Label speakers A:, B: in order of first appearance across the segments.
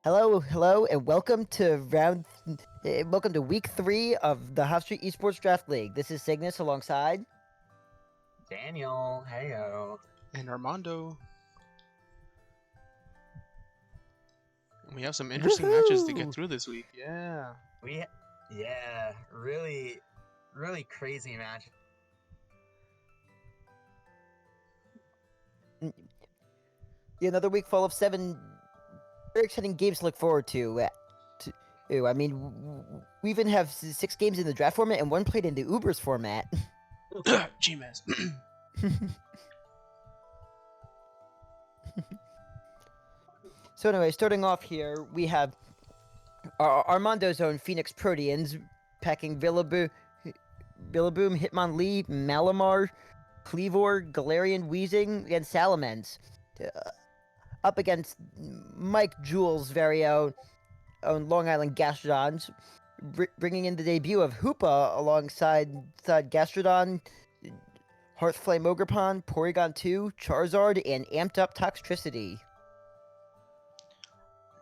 A: Hello, and welcome to week 3 of the Hofstra Esports Draft League. This is Cygnus alongside.
B: Daniel, heyo.
C: And Armando. We have some interesting matches to get
A: Woohoo!
C: through this week. Yeah.
B: Really crazy match.
A: Yeah, another week full of 7 very exciting games to look forward to. I mean, we even have 6 games in the draft format and 1 played in the Ubers format.
C: Gmez.
A: So anyway, starting off here, we have Armando's own Phoenix Proteans packing Villaboom, Hitmonlee, Malamar, Cleavor, Galarian Weezing, and Salamence. Up against Mike Jewell's very own Long Island Gastrodons, bringing in the debut of Hoopa alongside Gastrodon, Hearthflame Ogerpon, Porygon 2, Charizard, and Amped Up Toxtricity.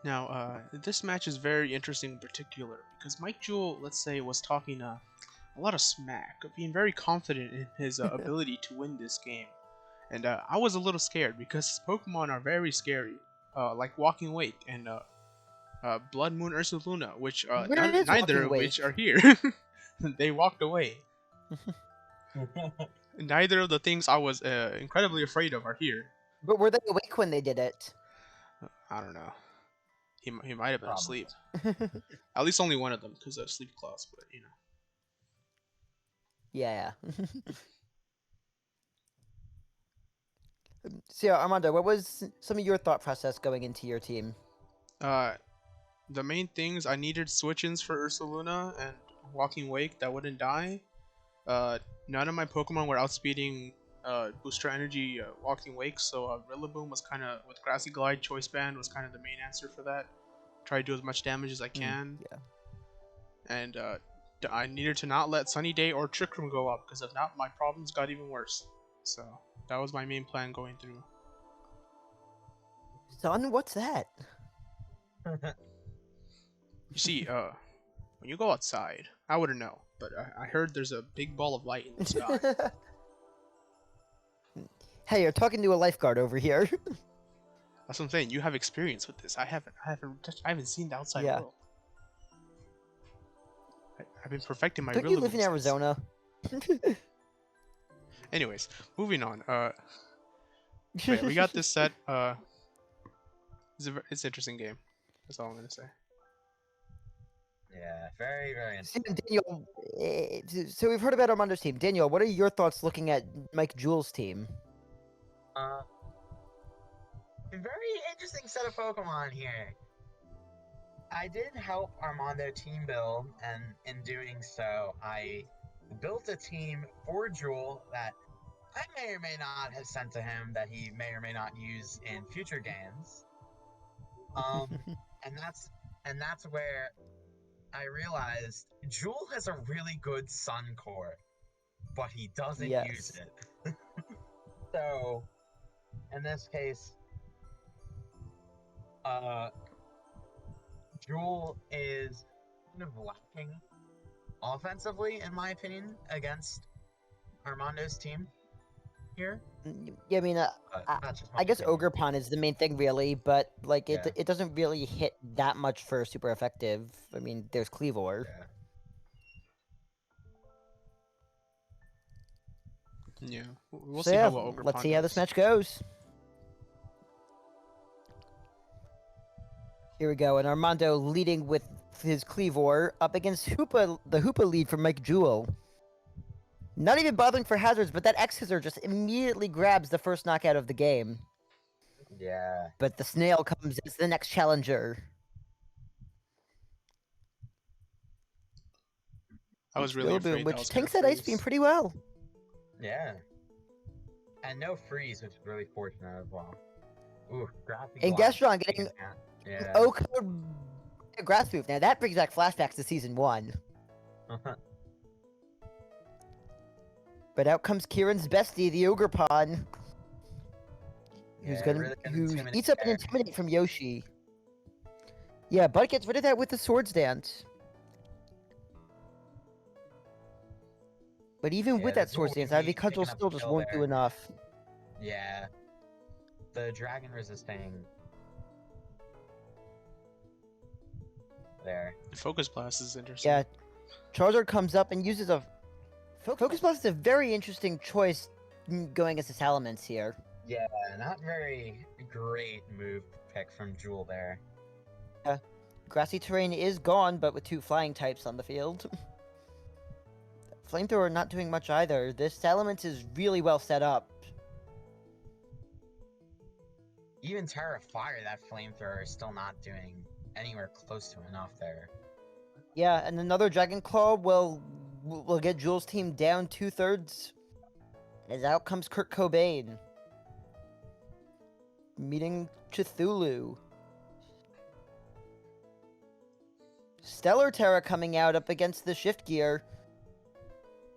C: Now, this match is very interesting in particular because Mike Jewell, let's say, was talking a lot of smack, being very confident in his ability to win this game. And I was a little scared because his Pokemon are very scary, like Walking Wake and Blood Moon Ursaluna, which neither of which are here. They walked away. Neither of the things I was incredibly afraid of are here.
A: But were they awake when they did it?
C: I don't know. He might have been asleep. At least only one of them, because of sleep clause, but you know.
A: Yeah. So, Armando, what was some of your thought process going into your team?
C: The main things, I needed switch-ins for Ursaluna and Walking Wake that wouldn't die. None of my Pokemon were outspeeding Booster Energy Walking Wake, so Rillaboom was kind of, with Grassy Glide, Choice Band was kind of the main answer for that. Try to do as much damage as I can.
A: Yeah.
C: And I needed to not let Sunny Day or Trick Room go up, because if not, my problems got even worse. So that was my main plan going through.
A: Son, what's that?
C: You see, when you go outside, I wouldn't know, but I heard there's a big ball of light in the sky.
A: Hey, you're talking to a lifeguard over here.
C: That's what I'm saying. You have experience with this. I haven't seen the outside world. I've been perfecting my.
A: Don't you live in Arizona?
C: Anyways, moving on. Yeah, we got this set. It's an interesting game. That's all I'm gonna say.
B: Yeah, very interesting.
A: Daniel, so we've heard about Armando's team. Daniel, what are your thoughts looking at Mike Jewell's team?
B: Very interesting set of Pokemon here. I did help Armando team build, and in doing so, I built a team for Jewel that I may or may not have sent to him that he may or may not use in future games. and that's where I realized Jewel has a really good Sun core, but he doesn't use it. So, in this case, Jewel is kind of lacking offensively, in my opinion, against Armando's team here.
A: Yeah, I mean, I guess Ogerpon is the main thing, really, but like it doesn't really hit that much for super effective. I mean, there's Cleavor.
C: Yeah, we'll see how well Ogerpon
A: let's see how this match goes. Here we go, and Armando leading with his Cleavor up against Hoopa, the Hoopa lead from Mike Jewell. Not even bothering for hazards, but that X-Scissor just immediately grabs the first knockout of the game.
B: Yeah.
A: But the Snail comes as the next challenger.
C: I was really afraid
A: which tanks that Ice Beam pretty well.
B: Yeah. And no freeze, which is really fortunate as well. Ooh,
A: and Gastrodon getting O-code grass move. Now that brings back flashbacks to season 1. But out comes Kieran's bestie, the Ogerpon, who eats up an Intimidate from Yoshi. Yeah, Bud gets rid of that with the Swords Dance. But even with
B: Yeah, the
A: that
B: dual
A: Swords Dance,
B: would
A: Ivy
B: be
A: Cudgel
B: picking up
A: still just
B: skill
A: won't do
B: there.
A: enough.
B: Yeah. The dragon resisting there.
C: Focus Blast is interesting.
A: Yeah, Charizard comes up and uses a... Focus Blast is a very interesting choice going as the Salamence here.
B: Yeah, not very great move pick from Jewel there.
A: Grassy terrain is gone, but with 2 flying types on the field. Flamethrower not doing much either. This Salamence is really well set up.
B: Even Terra Fire, that flamethrower, is still not doing anywhere close to enough there.
A: Yeah, and another Dragon Claw will get Jules' team down 2/3. As out comes Kurt Cobain. Meeting Cthulhu. Stellar Terra coming out up against the Shift Gear.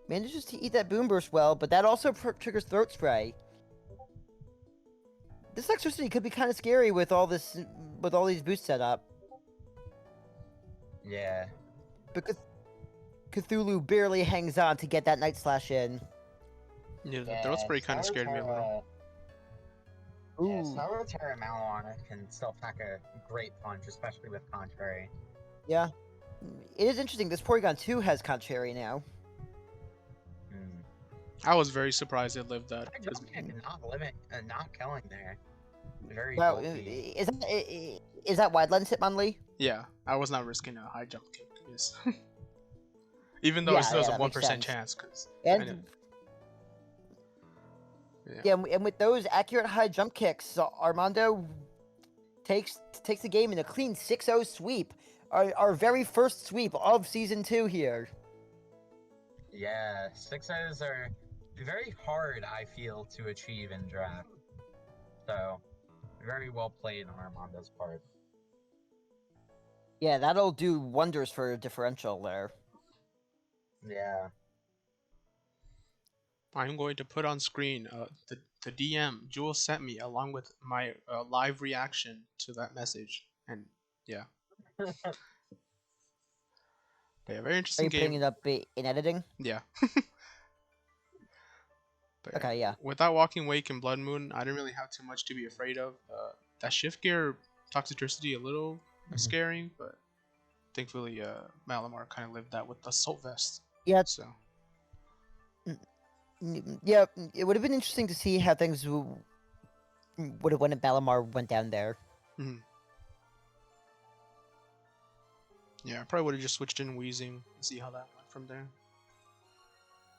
A: Manages to eat that Boom Burst well, but that also triggers Throat Spray. This electricity could be kind of scary with all these boosts set up.
B: Yeah.
A: Because Cthulhu barely hangs on to get that Night Slash in.
C: Yeah, the Throat Spray kind of
B: Sour
C: scared me a little.
B: Terra- Yeah,
A: Ooh.
B: Sour Terra Malon can still pack a great punch, especially with Contrary.
A: Yeah. It is interesting. This Porygon 2 has Contrary now.
B: Hmm.
C: I was very surprised it lived that.
B: I
C: 'cause-
B: jump kick not killing there. Very
A: Wow,
B: bulky.
A: is that Wide Lens Hitmonlee?
C: Yeah, I was not risking a high jump kick. Yes. Even though
A: Yeah,
C: it still has
A: yeah,
C: a
A: that makes
C: 1%
A: sense.
C: chance. Cause
A: And yeah, and with those accurate high jump kicks, Armando takes the game in a clean 6-0 sweep. Our very first sweep of Season 2 here.
B: Yeah, 6-0s are very hard, I feel, to achieve in draft. So, very well played on Armando's part.
A: Yeah, that'll do wonders for a differential there.
B: Yeah.
C: I'm going to put on screen the DM Jules sent me along with my live reaction to that message. And yeah. Yeah, very
A: Are
C: interesting
A: you putting
C: game.
A: it up in editing?
C: Yeah. But yeah,
A: Okay, yeah.
C: without Walking Wake and Blood Moon, I didn't really have too much to be afraid of. That shift gear toxicity a little scary, but thankfully Malamar kind of lived that with the Assault Vest.
A: Yeah.
C: So
A: Yeah, it would have been interesting to see how things would have went if Malamar went down there.
C: mhm. Yeah, I probably would have just switched in Wheezing and see how that went from there.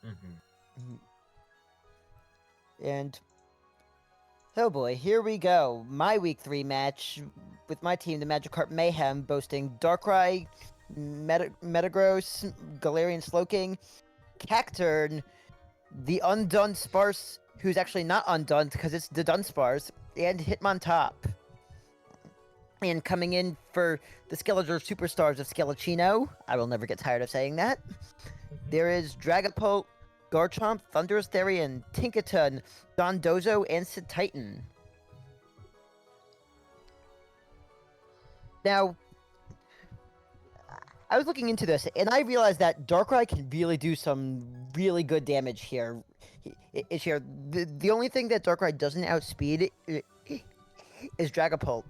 B: Mm-hmm.
A: And oh boy, here we go. My week 3 match with my team, the Magikarp Mayhem, boasting Darkrai, Metagross, Galarian Slowking, Cacturn, the Undone Sparse, who's actually not undone because it's the Dunsparce, and Hitmontop. And coming in for the Skeletor Superstars of Skelecino, I will never get tired of saying that, there is Dragapult, Garchomp, Thundurus Therian, Tinkaton, Dondozo, and Sid Titan. Now, I was looking into this, and I realized that Darkrai can really do some really good damage here. The only thing that Darkrai doesn't outspeed is Dragapult.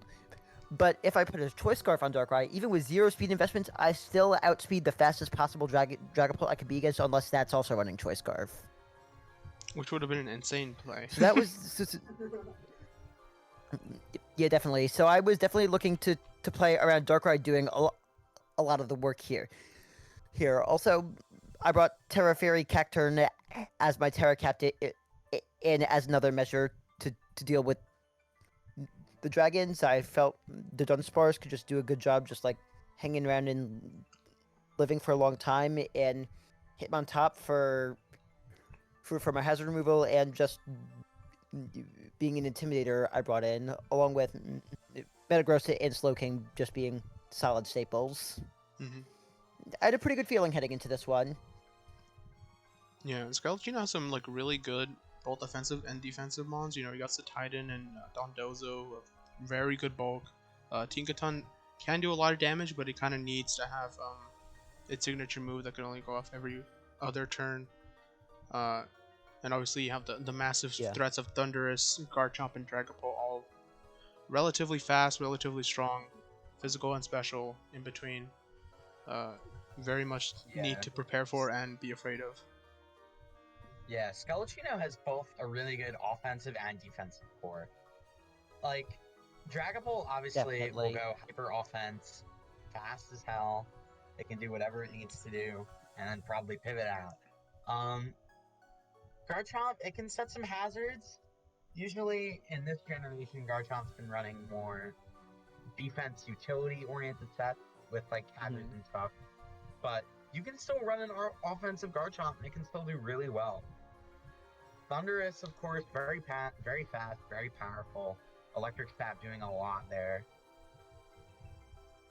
A: But if I put a Choice Scarf on Darkrai, even with 0 speed investments, I still outspeed the fastest possible Dragapult I could be against, unless that's also running Choice Scarf.
C: Which would have been an insane play.
A: So that was... yeah, definitely. So I was definitely looking to play around Darkrai doing a lot of the work here. Also, I brought Terra Fairy Cacturn as my Terra Captain in as another measure to deal with the dragons. I felt the Dunsparce could just do a good job just like hanging around and living for a long time, and Hitmontop for my hazard removal and just being an intimidator I brought in, along with Metagross and Slowking just being solid staples.
C: Mm-hmm.
A: I had a pretty good feeling heading into this one.
C: Yeah, Skelecino has some like really good both offensive and defensive mons. You know, you got the Titan and Dondozo, very good bulk. Tinkaton can do a lot of damage, but it kind of needs to have its signature move that can only go off every other turn. And obviously you have the massive
A: Yeah.
C: threats of Thunderous, Garchomp, and Dragapult, all relatively fast, relatively strong, physical and special in between. Very much need
B: Yeah.
C: to prepare for and be afraid of.
B: Yeah, Skeletino has both a really good offensive and defensive core. Like, Dragapult obviously will
A: Definitely.
B: go hyper offense, fast as hell. It can do whatever it needs to do, and then probably pivot out. Garchomp, it can set some hazards. Usually in this generation, Garchomp's been running more defense utility oriented sets with like hazards and stuff. But you can still run an offensive Garchomp and it can still do really well. Thunderous, of course, very fast, very powerful. Electric Stab doing a lot there.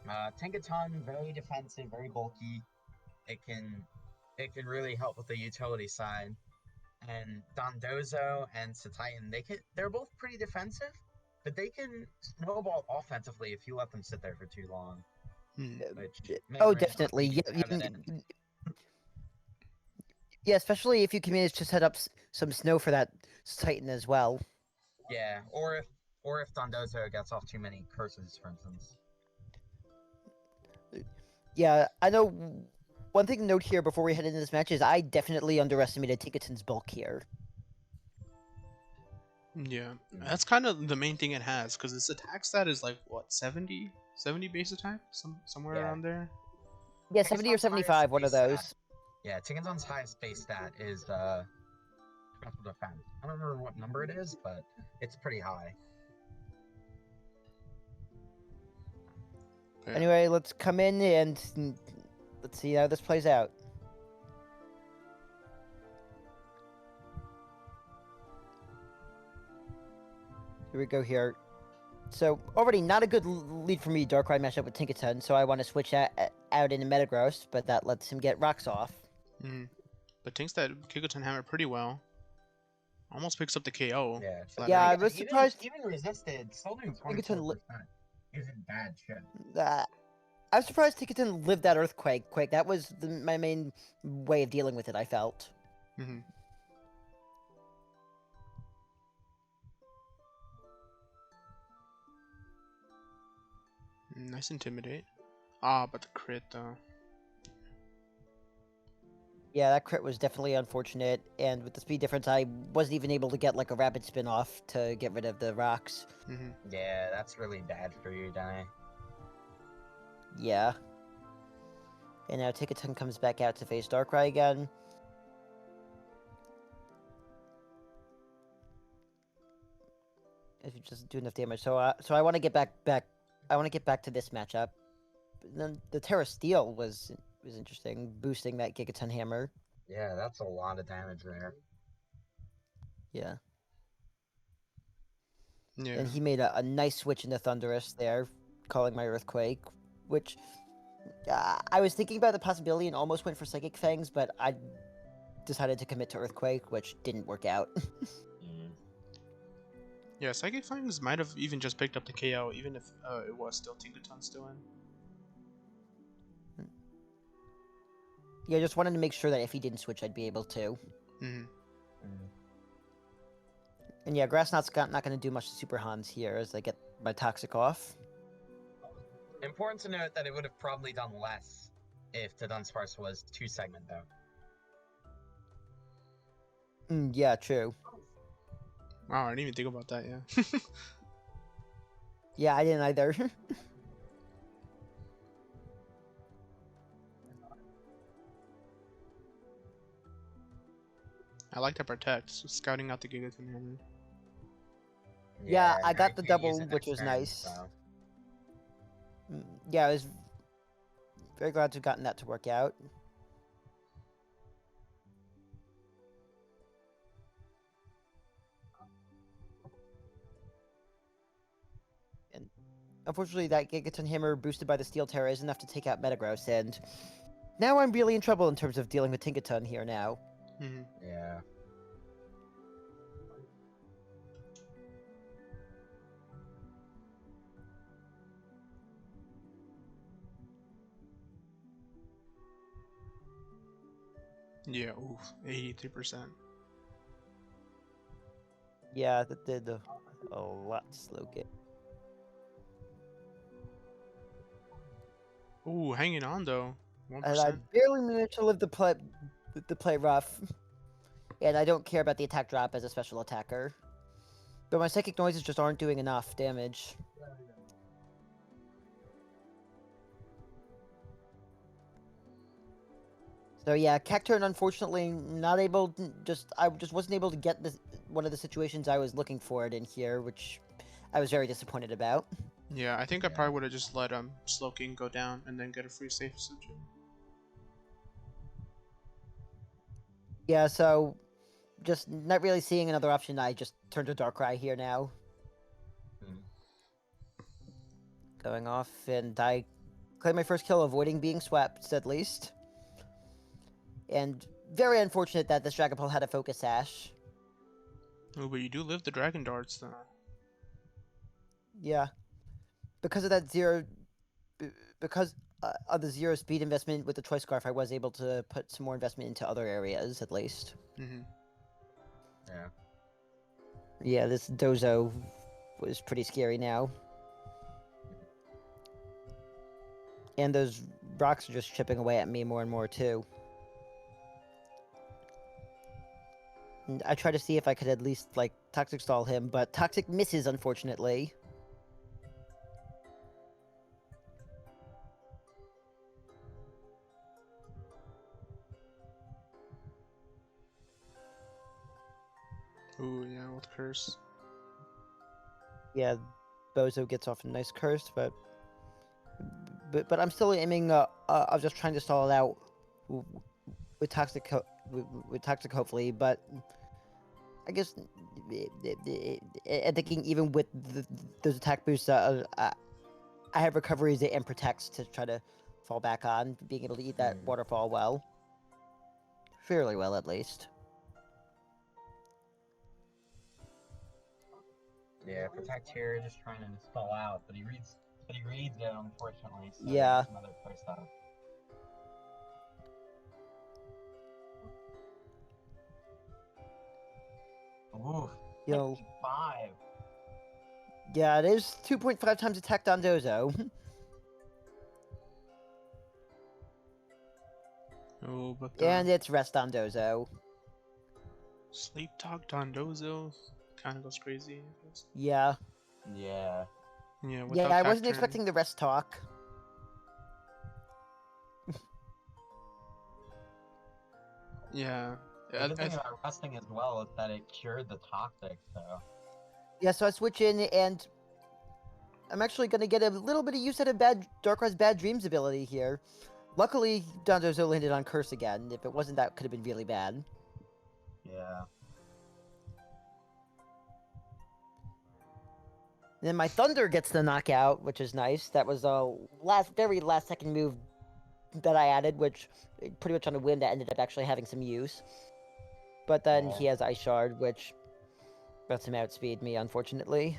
B: Tinkaton, very defensive, very bulky. It can really help with the utility side. And Dondozo and Satitan, they're both pretty defensive, but they can snowball offensively if you let them sit there for too long. Which
A: Oh,
B: Mega Man
A: definitely.
B: is
A: Yeah,
B: evident.
A: yeah, especially if you can manage to set up some snow for that Titan as well.
B: Yeah, or if Dondozo gets off too many curses, for instance.
A: Yeah, I know. One thing to note here before we head into this match is I definitely underestimated Tinkaton's bulk here.
C: Yeah, that's kind of the main thing it has, because its attack stat is like, what, 70 base attack? Somewhere
B: Yeah.
C: around there?
A: Yeah, 70 or
B: Tinkaton's
A: 75,
B: highest
A: one of
B: base stat-
A: those.
B: Yeah, Tinkaton's highest base stat is special defense. I don't remember what number it is, but it's pretty high.
C: Yeah.
A: Anyway, let's come in and let's see how this plays out. Here we go here. So, already not a good lead for me, Darkrai matchup with Tinkaton, so I want to switch out into Metagross, but that lets him get rocks off.
C: But thinks that Kikuton hammer pretty well. Almost picks up the KO.
B: Yeah,
C: Flat
A: Yeah,
C: out.
A: I was surprised
B: even resisted, still doing
A: Tinkaton
B: 24% isn't bad shit.
A: I was surprised Tinkaton lived that earthquake quick. That was my main way of dealing with it, I felt.
C: Nice intimidate. Ah, but the crit though.
A: Yeah, that crit was definitely unfortunate, and with the speed difference, I wasn't even able to get like a rapid spin off to get rid of the rocks.
B: Yeah, that's really bad for you, Danny.
A: Yeah. And now Tinkaton comes back out to face Darkrai again. If you just do enough damage, so I want to get back. I want to get back to this matchup. But then the Terra Steel was interesting, boosting that Gigaton Hammer.
B: Yeah, that's a lot of damage there.
A: Yeah.
C: Yeah.
A: And he made a nice switch into Thunderous there, calling my Earthquake, which I was thinking about the possibility and almost went for Psychic Fangs, but I decided to commit to Earthquake, which didn't work out.
C: Yeah, Psychic Fangs might have even just picked up the KO, even if it was still Tinkaton still in.
A: Yeah, I just wanted to make sure that if he didn't switch, I'd be able to. And yeah, Grass Knot's not going to do much to Super Hans here as I get my Toxic off.
B: Important to note that it would have probably done less if the Dunsparce was 2-segment, though.
A: Yeah, true.
C: Wow, I didn't even think about that, yeah.
A: Yeah, I didn't either.
C: I like to protect, so scouting out the Gigaton hammer.
A: Yeah, I got the
B: can't use
A: double,
B: it
A: which
B: next
A: was
B: turn,
A: nice.
B: so.
A: Yeah, I was very glad to have gotten that to work out. And unfortunately, that Gigaton Hammer boosted by the Steel Terra is enough to take out Metagross, and now I'm really in trouble in terms of dealing with Tinkaton here now.
B: Yeah.
C: Yeah, oof, 83%.
A: Yeah, that did a lot slow game.
C: Ooh, hanging on though.
A: And I
C: 1%.
A: barely managed to live the play rough. And I don't care about the attack drop as a special attacker. But my psychic noises just aren't doing enough damage. So yeah, Cacturn unfortunately not able to I just wasn't able to get this one of the situations I was looking for it in here, which I was very disappointed about.
C: Yeah, I think I probably would have just let Slowking go down and then get a free safe switch.
A: Yeah, so just not really seeing another option, I just turned to Darkrai here now.
B: Hmm.
A: Going off, and I claim my first kill, avoiding being swept, at least. And very unfortunate that this Dragon Ball had a Focus Sash.
C: Oh, but you do live the Dragon Darts though.
A: Yeah. Because of that because of the 0 speed investment with the Choice Scarf, I was able to put some more investment into other areas, at least.
C: Mm-hmm.
B: Yeah.
A: Yeah, this Dozo was pretty scary now. And those rocks are just chipping away at me more and more, too. And I try to see if I could at least, like, Toxic Stall him, but Toxic misses, unfortunately.
C: Ooh, yeah, with Curse.
A: Yeah, Bozo gets off a nice curse, but I'm still aiming. I was just trying to stall it out with toxic, with toxic, hopefully. But I guess and thinking even with those attack boosts, I have recoveries and protects to try to fall back on, being able to eat that waterfall well, fairly well at least.
B: Yeah, Protect here, just trying to stall out, but he reads it, unfortunately, so
A: Yeah.
B: there's another play stop. Oof,
A: You know,
B: 55.
A: yeah, it is 2.5 times attack on Dozo.
C: Oh, but
A: And it's rest on Dozo.
C: Sleep Talk Dondozo kind of goes crazy, I guess.
A: Yeah.
B: Yeah.
C: Yeah,
A: Yeah,
C: without
A: I wasn't
C: Cacturn.
A: expecting the rest talk.
C: Yeah.
B: The good thing about resting as well is that it cured the toxic, so.
A: Yeah, so I switch in, and I'm actually going to get a little bit of use out of Darkrai's Bad Dreams ability here. Luckily, Dondozo landed on Curse again. If it wasn't, that could have been really bad.
B: Yeah.
A: And then my Thunder gets the knockout, which is nice. That was a very last second move that I added, which pretty much on a whim that ended up actually having some use. But then he has Ice Shard, which lets him outspeed me, unfortunately.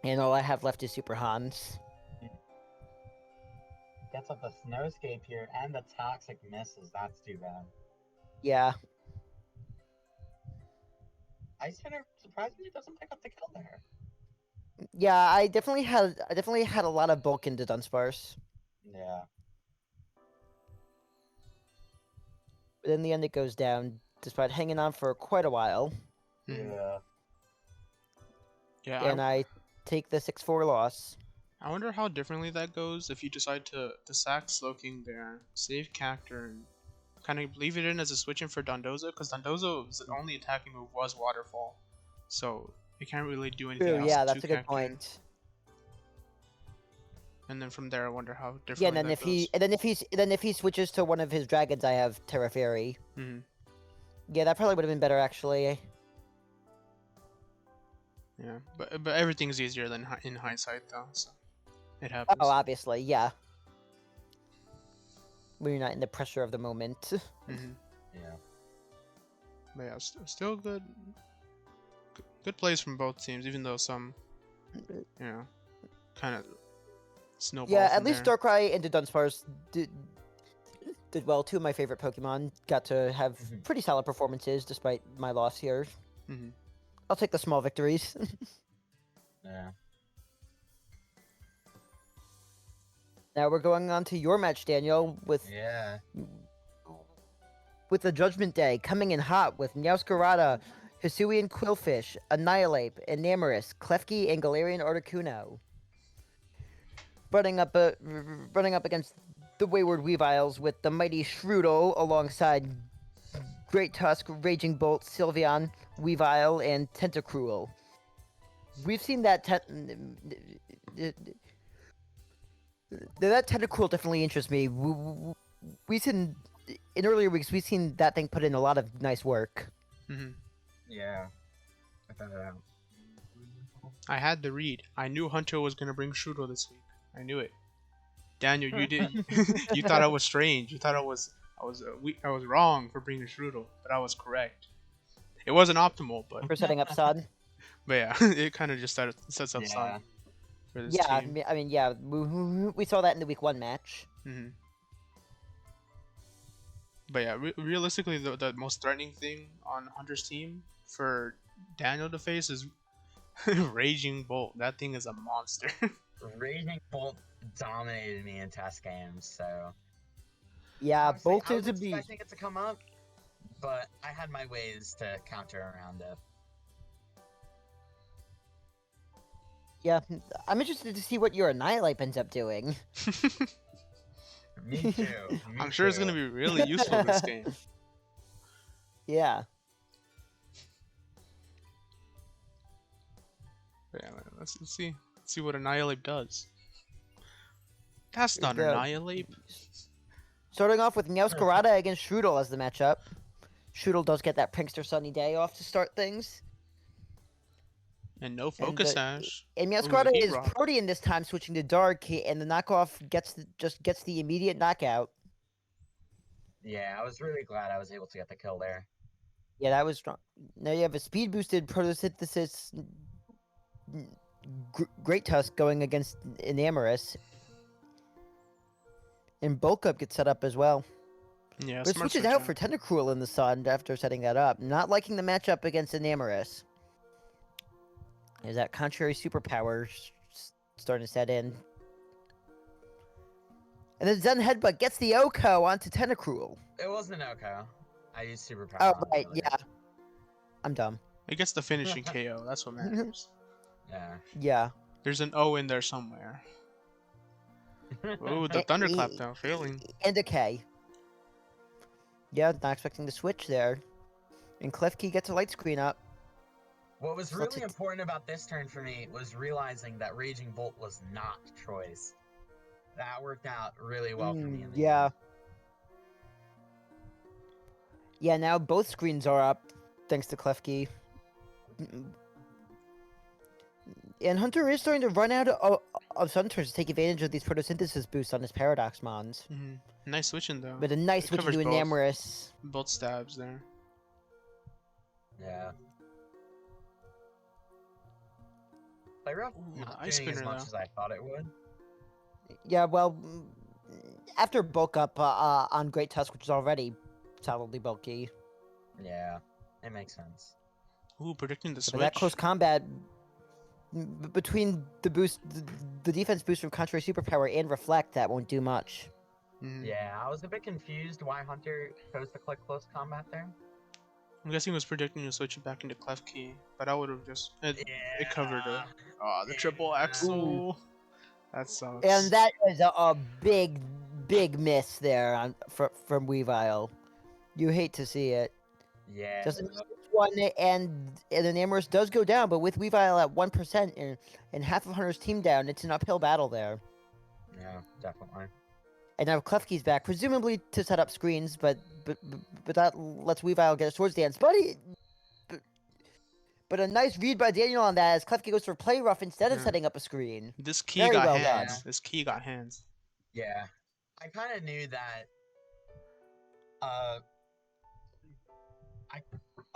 A: And all I have left is Super Hans.
B: Gets up the Snowscape here, and the toxic misses. That's too bad.
A: Yeah.
B: Ice Hitter surprisingly doesn't pick up the kill there.
A: Yeah, I definitely had a lot of bulk into Dunsparce.
B: Yeah.
A: But in the end, it goes down, despite hanging on for quite a while.
B: Yeah.
C: Yeah,
A: And I take the 6-4 loss.
C: I wonder how differently that goes if you decide to sack Slowking there, save Cacturn, and kind of leave it in as a switch in for Dondozo, because Dondozo's only attacking move was Waterfall, so it can't really do anything
A: True,
C: else
A: yeah,
C: to
A: that's a good
C: Cacturn.
A: point.
C: And then from there, I wonder how differently
A: Yeah, and then
C: that goes.
A: if he switches to one of his dragons, I have Terra Fairy.
C: Mm-hmm.
A: Yeah, that probably would have been better actually.
C: Yeah, but everything's easier than in hindsight though, so it happens.
A: Oh, obviously, yeah. When you're not in the pressure of the moment.
C: Mm-hmm.
B: Yeah.
C: But yeah, still good plays from both teams, even though some, kind of snowball.
A: Yeah,
C: from
A: at least
C: there.
A: Darkrai into Dunsparce did well. Two of my favorite Pokemon got to have
B: Mhm.
A: pretty solid performances despite my loss here.
C: Hmm.
A: I'll take the small victories.
B: Yeah.
A: Now we're going on to your match, Daniel,
B: Yeah.
A: with the Judgment Day coming in hot with Meowscarada, Hisuian Quillfish, Annihilate, Enamorus, Klefki, and Galarian Articuno. Running up against the Wayward Weaviles with the mighty Shroodle alongside Great Tusk, Raging Bolt, Sylveon, Weavile, and Tentacruel. We've seen that that Tentacruel definitely interests me. We've seen in earlier weeks we've seen that thing put in a lot of nice work.
C: Hmm.
B: Yeah. I found it out.
C: I had the read. I knew Hunter was gonna bring Shudo this week. I knew it. Daniel, you did. You thought I was strange. You thought I was wrong for bringing Shrootle, but I was correct. It wasn't optimal,
A: For setting up Sun.
C: but yeah, it kind of just sets up Sun
B: Yeah.
C: for this
A: Yeah,
C: team.
A: I mean, yeah, we saw that in the week 1 match.
C: Hmm. But yeah, realistically, the most threatening thing on Hunter's team for Daniel to face is Raging Bolt. That thing is a monster.
B: Raging Bolt dominated me in test games, so
A: Yeah,
B: honestly,
A: Bolt
B: I
A: is
B: was
A: a beast.
B: expecting it to come up, but I had my ways to counter around it.
A: Yeah, I'm interested to see what your Annihilate ends up doing.
B: Me too. Me
C: I'm sure it's gonna
B: too.
C: be really useful this game.
A: Yeah.
C: But yeah, let's see what Annihilate does. That's
A: Here we
C: not
A: go.
C: Annihilate.
A: Starting off with Meowscarada against Shroodle as the matchup. Shroodle does get that Prankster Sunny Day off to start things.
C: And no
A: And,
C: Focus Sash.
A: and
C: Ooh,
A: Meowscarada
C: Heat
A: is
C: Rock.
A: Protean this time, switching to Dark, and the knockoff just gets the immediate knockout.
B: Yeah, I was really glad I was able to get the kill there.
A: Yeah, that was strong. Now you have a speed boosted Photosynthesis Great Tusk going against Enamorus. And Bulk Up gets set up as well.
C: Yeah,
A: But it
C: smart
A: switches
C: switch.
A: out for Tentacruel in the sun after setting that up. Not liking the matchup against Enamorus. Is that contrary superpower starting to set in? And then Zen Headbutt gets the Oko onto Tentacruel.
B: It wasn't Oko. I used superpower.
A: Oh,
B: on
A: right,
B: it.
A: yeah. I'm dumb.
C: It gets the finishing KO. That's what matters.
B: Yeah.
A: Yeah.
C: There's an O in there somewhere. Ooh, the thunderclap though, failing.
A: And a K. Yeah, not expecting the switch there. And Klefki gets a light screen up.
B: What was
A: So let's
B: really
A: hit-
B: important about this turn for me was realizing that Raging Bolt was not Troy's. That worked out really well for me in the
A: Yeah.
B: end.
A: Yeah, now both screens are up, thanks to Klefki. And Hunter is starting to run out of Sun Turns to take advantage of these photosynthesis boosts on his Paradox Mons.
C: Nice switching though.
A: But a nice
C: It
A: switch
C: covers
A: into
C: both.
A: Enamorus.
C: Both stabs there.
B: Yeah. Play rough
C: Ooh,
B: not
C: the ice
B: doing as
C: spinner,
B: much
C: though.
B: as I thought it would.
A: Yeah, well, after bulk up on Great Tusk, which is already solidly bulky.
B: Yeah, it makes sense.
C: Ooh, predicting the
A: But
C: switch.
A: that close combat between the defense boost from Contrary Superpower and Reflect, that won't do much.
B: Yeah, I was a bit confused why Hunter chose to click close combat there.
C: I'm guessing he was predicting to switch it back into Klefki, but I would have just it covered her. Oh, the triple axle. That sucks.
A: And that is a big miss there from Weavile. You hate to see it.
B: Yeah.
A: Just one, and the Namorous does go down, but with Weavile at 1% and half of Hunter's team down, it's an uphill battle there.
B: Yeah, definitely.
A: And now Klefki's back, presumably to set up screens, but that lets Weavile get a swords dance. But a nice read by Daniel on that as Klefki goes for play rough instead of setting up a screen.
C: This key
A: Very
C: got
A: well
C: hands.
A: done.
C: This key got hands.
B: Yeah. I kind of knew that a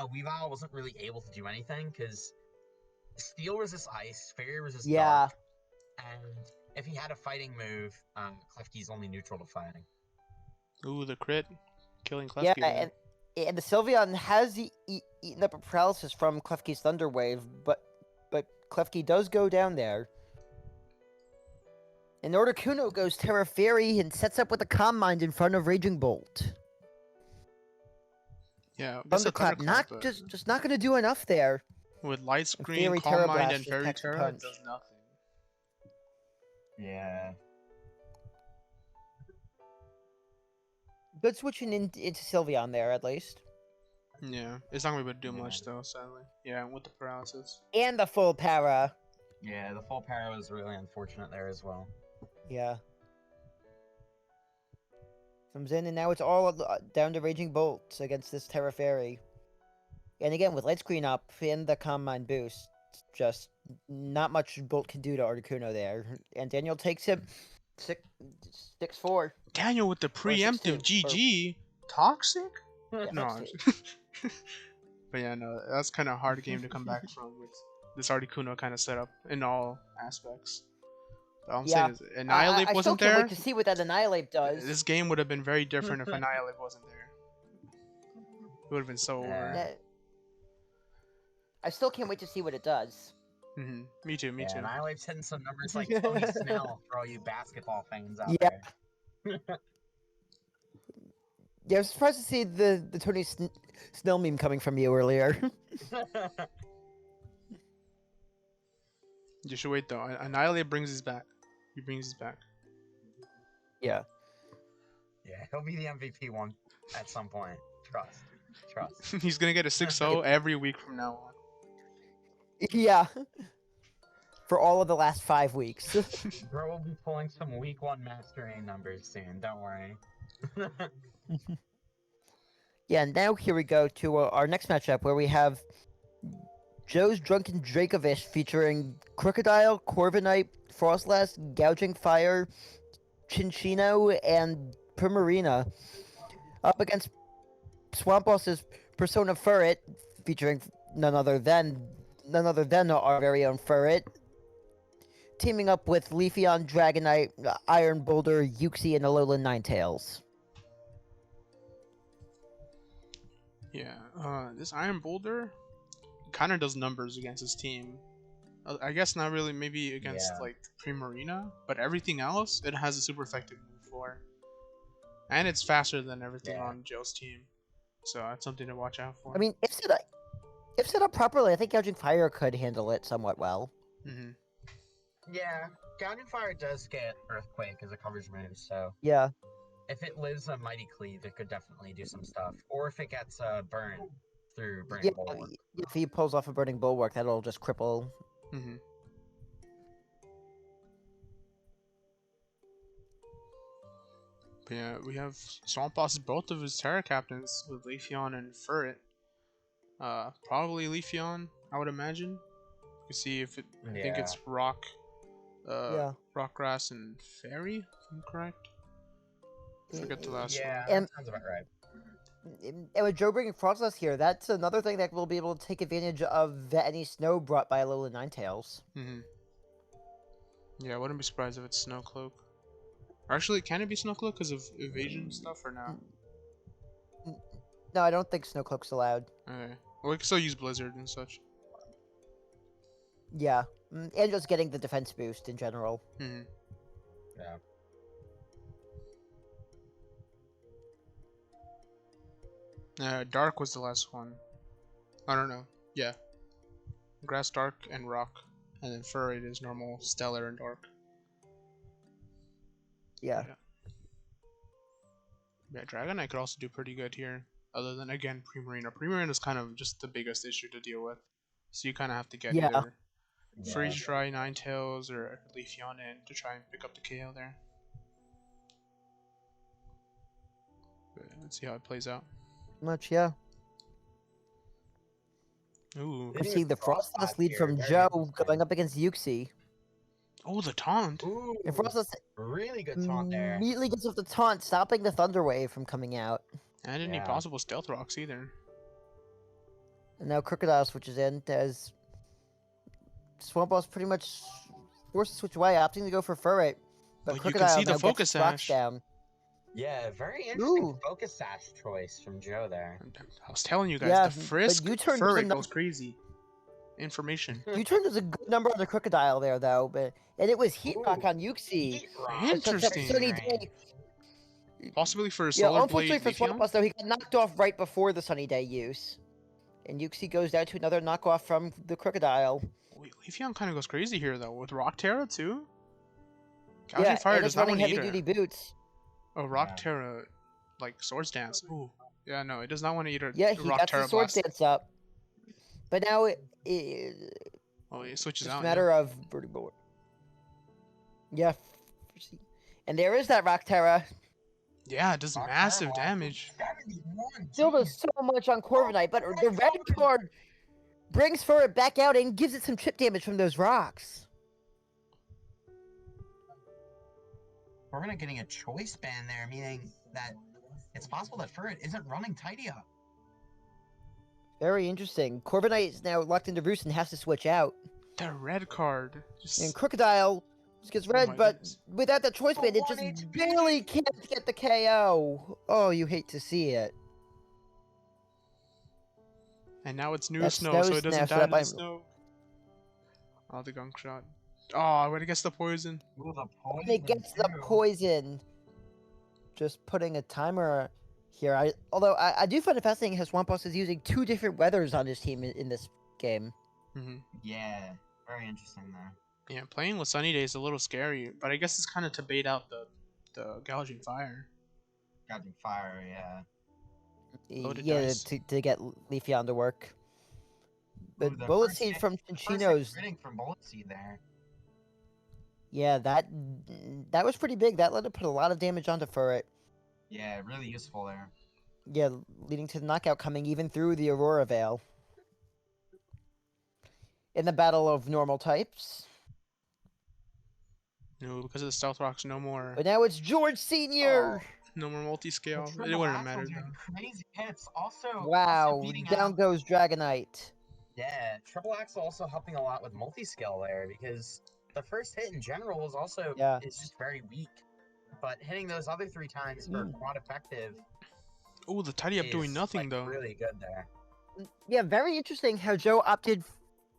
B: Weavile wasn't really able to do anything because Steel resists Ice, Fairy resists
A: Yeah.
B: Dark, and if he had a fighting move, Klefki's only neutral to fighting.
C: Ooh, the crit, killing
A: Yeah,
C: Klefki there.
A: and the Sylveon has eaten up a paralysis from Klefki's Thunder Wave, but Klefki does go down there. And Articuno goes Terra Fairy and sets up with a Calm Mind in front of Raging Bolt.
C: Yeah, gets a
A: Thunderclap
C: thunderclap,
A: not
C: but
A: just not gonna do enough there.
C: with Light
A: And
C: Screen,
A: Fairy
C: Calm
A: Terra
C: Mind,
A: Blast
C: and
A: just
C: Fairy
A: packs a
C: Terra, it
A: punch.
C: does nothing.
B: Yeah.
A: Good switching into Sylveon there at least.
C: Yeah, it's not gonna be able to do
B: Yeah.
C: much though, sadly. Yeah, with the paralysis.
A: And the full para.
B: Yeah, the full para was really unfortunate there as well.
A: Yeah. Comes in and now it's all down to Raging Bolt against this Terra Fairy. And again, with Light Screen up and the Calm Mind boost, just not much Bolt can do to Articuno there. And Daniel takes him 6-4.
C: Daniel with the preemptive
A: 6-2, or-
C: GG. Toxic?
A: Yeah,
C: No, I'm
A: 6-2.
C: but yeah, no, that's kind of a hard game to come back from with this Articuno kind of setup in all aspects. But all I'm
A: Yeah.
C: saying is, Annihilate
A: I still
C: wasn't
A: can't
C: there.
A: wait to see what that Annihilate does.
C: This game would have been very different if Annihilate wasn't there. It would have been so
B: Yeah.
C: over.
A: That- I still can't wait to see what it does.
C: Me too, me
B: Yeah,
C: too.
B: and I always hitting some numbers like Tony Snell for all you basketball fans out
A: Yeah.
B: there.
A: Yeah, I was surprised to see the Tony Snell meme coming from you earlier.
C: You should wait though. Annihilate brings his back. He brings his back.
A: Yeah.
B: Yeah, he'll be the MVP one at some point. Trust.
C: He's gonna get a 6-0 every week from now on.
A: Yeah. For all of the last 5 weeks.
B: Bro will be pulling some week 1 Master A numbers soon, don't worry.
A: Yeah, now here we go to our next matchup where we have Joe's Drunken Dracovish featuring Crocodile, Corviknight, Frostlass, Gouging Fire, Chinchino, and Primarina up against Swamp Boss's Persona Furret featuring none other than our very own Furret, teaming up with Leafeon, Dragonite, Iron Boulder, Uxie, and Alolan Ninetales.
C: Yeah, this Iron Boulder kind of does numbers against his team. I guess not really, maybe against
B: Yeah.
C: like Primarina, but everything else it has a super effective move for, and it's faster than everything
B: Yeah.
C: on Joe's team, so that's something to watch out for.
A: I mean, if set up properly, I think Gouging Fire could handle it somewhat well.
B: Yeah, Gouging Fire does get Earthquake as a coverage move, so
A: Yeah.
B: if it lives a Mighty Cleave, it could definitely do some stuff. Or if it gets Burn through
A: Yeah,
B: Burning Bulwark.
A: if he pulls off a Burning Bulwark, that'll just cripple.
C: But yeah, we have Swamp Boss both of his Terra Captains with Leafeon and Furret. Probably Leafeon, I would imagine. You can see if it. I think it's Rock,
A: Yeah.
C: Rock Grass and Fairy, if I'm correct. I forget the last
B: Yeah,
C: one.
A: And-
B: that sounds about right.
A: And with Joe bringing Frostless here, that's another thing that we'll be able to take advantage of any snow brought by Alolan Ninetales.
C: Yeah, I wouldn't be surprised if it's Snow Cloak. Or actually, can it be Snow Cloak because of evasion stuff or not?
A: No, I don't think Snowcloak's allowed.
C: Okay. Well, we can still use Blizzard and such.
A: Yeah. And just getting the defense boost in general.
B: Yeah.
C: Dark was the last one. I don't know. Yeah. Grass, Dark, and Rock. And then Furret is normal, Stellar, and Dark.
A: Yeah.
C: Yeah, Dragonite could also do pretty good here. Other than, again, Primarina. Primarina is kind of just the biggest issue to deal with. So you kind of have to get either Freeze Dry, Ninetales, or Leafeon in to try and pick up the KO there. But let's see how it plays out.
A: Much, yeah.
C: Ooh.
A: I see the Frostless lead from Joe going up against Uxie.
C: Oh, the taunt!
B: Ooh,
A: And Frostless
B: really good taunt there.
A: immediately gets off the taunt, stopping the Thunder Wave from coming out.
C: And any possible Stealth Rocks either.
A: And now Crocodile switches in as Swamp Boss pretty much forced to switch away, opting to go for Furret. But
C: But you can
A: Crocodile
C: see the
A: now
C: Focus
A: gets rocks
C: Sash.
A: down.
B: Yeah, very interesting
A: Ooh.
B: focus sash choice from Joe there.
C: I was telling you guys,
A: Yeah,
C: the Frisk
A: but U-turn does
C: Furret
A: enough.
C: goes crazy. Information.
A: U-turn does a good number on the Crocodile there, though, and it was Heat Rock
B: Ooh,
A: on Yuxi.
B: Heat Rock
A: But such a
C: Interesting.
A: sunny
B: Rain.
A: day.
C: Possibly for a
A: Yeah,
C: Solar
A: unfortunately
C: Blade
A: for
C: Leafeon?
A: Swamp though, he got knocked off right before the sunny day use. And Yuxi goes down to another knockoff from the Crocodile.
C: Wait, Leafeon kind of goes crazy here, though, with Rock Terra, too? Gouging
A: Yeah,
C: Fire
A: and
C: does
A: it's
C: not
A: running
C: want to eat
A: heavy-duty
C: her.
A: boots.
C: Oh, Rock
B: Yeah.
C: Terra, like Swords Dance. Ooh. Yeah, no, it does not want to eat a
A: Yeah, he
C: Rock
A: got the
C: Terra
A: sword
C: Blast.
A: stance up. But now
C: Oh, it switches
A: just
C: out,
A: a matter
C: yeah.
A: of... Yeah. And there is that Rock Terra.
C: Yeah, it does
B: Rock
C: massive
B: Terra
C: damage.
B: 71.
A: Still
B: Jeez.
A: does so much on Corviknight, but
B: Oh,
A: the
B: red
A: red card brings Furret back out and gives it some chip damage from those rocks.
B: Corviknight getting a choice ban there, meaning that it's possible that Furret isn't running Tidy Up.
A: Very interesting. Corviknight is now locked into Roost and has to switch out.
C: That red card.
A: And
C: Just...
A: Crocodile just gets
C: Oh
A: red,
C: my
A: but
C: goodness.
A: without that choice
B: Oh,
A: band, it
B: 1
A: just
B: HP.
A: barely can't get the KO. Oh, you hate to see it.
C: And now it's new
A: That
C: snow, so it
A: snow's now,
C: doesn't
A: so
C: die
A: that
C: to the
A: might...
C: snow. Oh, the gunk shot. Oh, when it gets the poison.
B: Ooh, the
A: And
B: poison
A: it gets the
B: too.
A: poison. Just putting a timer here. Although I do find it fascinating how Swamp Boss is using 2 different weathers on his team in this game.
C: Hmm.
B: Yeah, very interesting there.
C: Yeah, playing with Sunny Day is a little scary, but I guess it's kind of to bait out the gouging fire.
B: Gouging Fire, yeah.
C: Loaded
A: Yeah,
C: dice.
A: to get Leafeon to work. But
B: Ooh, the
A: Bullet
B: first
A: Seed
B: hit-
A: from
B: the first hit
A: Chinchino's,
B: critting from Bullet Seed there.
A: yeah, that was pretty big. That let it put a lot of damage onto Furret.
B: Yeah, really useful there.
A: Yeah, leading to the knockout coming even through the Aurora Veil. In the battle of normal types.
C: No, because of the stealth rocks, no more.
A: But now it's George Sr.
C: No more
B: The
C: multi-scale. It
B: triple
C: wouldn't have
B: axle
C: mattered
B: doing
C: though.
B: crazy hits. Also
A: Wow,
B: beating
A: down
B: out.
A: goes Dragonite.
B: Yeah, triple axle also helping a lot with multi-scale there because the first hit in general is also
A: Yeah.
B: is just very weak. But hitting those other 3 times for quad effective
C: Oh, the tidy up doing
B: is
C: nothing
B: like,
C: though.
B: really good there.
A: Yeah, very interesting how Joe opted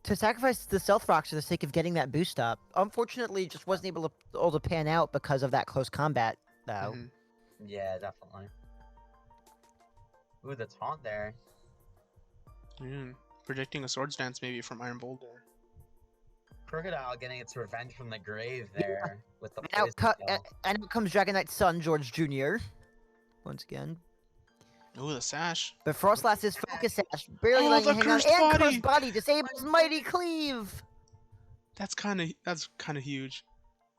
A: to sacrifice the Stealth Rocks for the sake of getting that boost up. Unfortunately, just wasn't able to pan out because of that close combat, though.
C: Mhm.
B: Yeah, definitely. Ooh, the taunt there.
C: Predicting a swords dance maybe from Iron Boulder.
B: Crocodile getting its revenge from the grave there with the
A: And out,
B: poison tail.
A: and out comes Dragonite's son, George Jr. Once again.
C: Ooh, the sash.
A: But Frostlass is Focus Sash, barely
C: Oh,
A: letting
C: the
A: it hang on.
C: cursed
A: And
C: body!
A: Cursed Body disables Mighty Cleave!
C: That's kind of huge.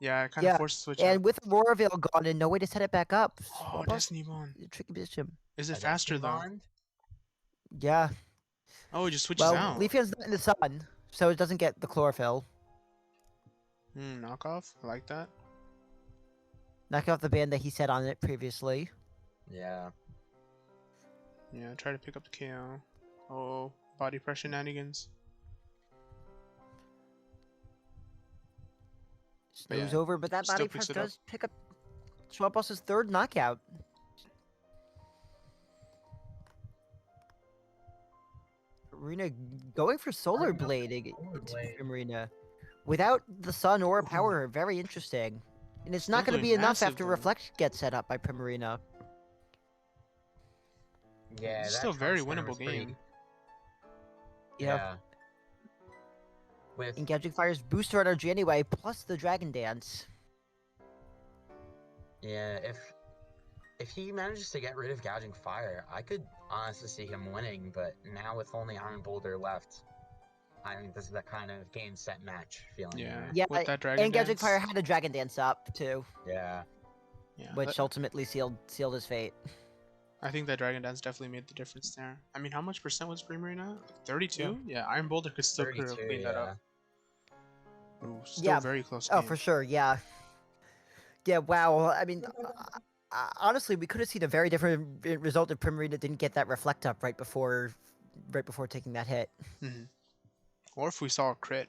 C: Yeah, it kind
A: Yeah,
C: of forced to switch
A: and
C: out.
A: with Aurora Veil gone and no way to set it back up.
C: Oh,
A: Swamp Boss,
C: Destiny Bond.
A: tricky position.
C: Is it
B: A
C: faster
B: Destiny
C: though?
B: Bond?
A: Yeah.
C: Oh, it just switches
A: Well,
C: out.
A: Leafeon's not in the sun, so it doesn't get the chlorophyll.
C: Knockoff. I like that.
A: Knock off the band that he said on it previously.
B: Yeah.
C: Yeah, try to pick up the KO. Oh, body pressure shenanigans.
A: Snow's
C: Yeah,
A: over, but that
C: still
A: body
C: picks
A: press
C: it up.
A: does pick up Swamp Boss's 3rd knockout. Arena going for Solar Blade into Arena. Without the sun or power, very interesting. And it's not
C: Still
A: going to be
C: doing
A: enough
C: massive,
A: after
C: though.
A: Reflect gets set up by Primarina.
B: Yeah,
C: It's
B: that
C: still a very
B: trunk there
C: winnable
B: was pretty-
C: game.
B: Yeah. With
A: Engaging Fire's booster energy anyway, plus the Dragon Dance.
B: yeah, if he manages to get rid of Gouging Fire, I could honestly see him winning, but now with only Iron Boulder left, I think this is the kind of game set match feeling.
C: Yeah.
B: there.
A: Yeah,
C: With that Dragon
A: Engaging
C: Dance.
A: Fire had a Dragon Dance up, too,
B: Yeah.
C: Yeah,
A: which ultimately sealed his fate.
C: I think that Dragon Dance definitely made the difference there. I mean, how much percent was Primarina? 32? Yeah, Iron Boulder could still
B: 32,
C: clean that
B: yeah.
C: up. Ooh, still
A: Yeah.
C: very close
A: Oh,
C: game.
A: for sure, yeah. Yeah, wow. I mean, honestly, we could have seen a very different result if Primarina didn't get that Reflect up right before taking that hit.
C: Mhm. Or if we saw a crit.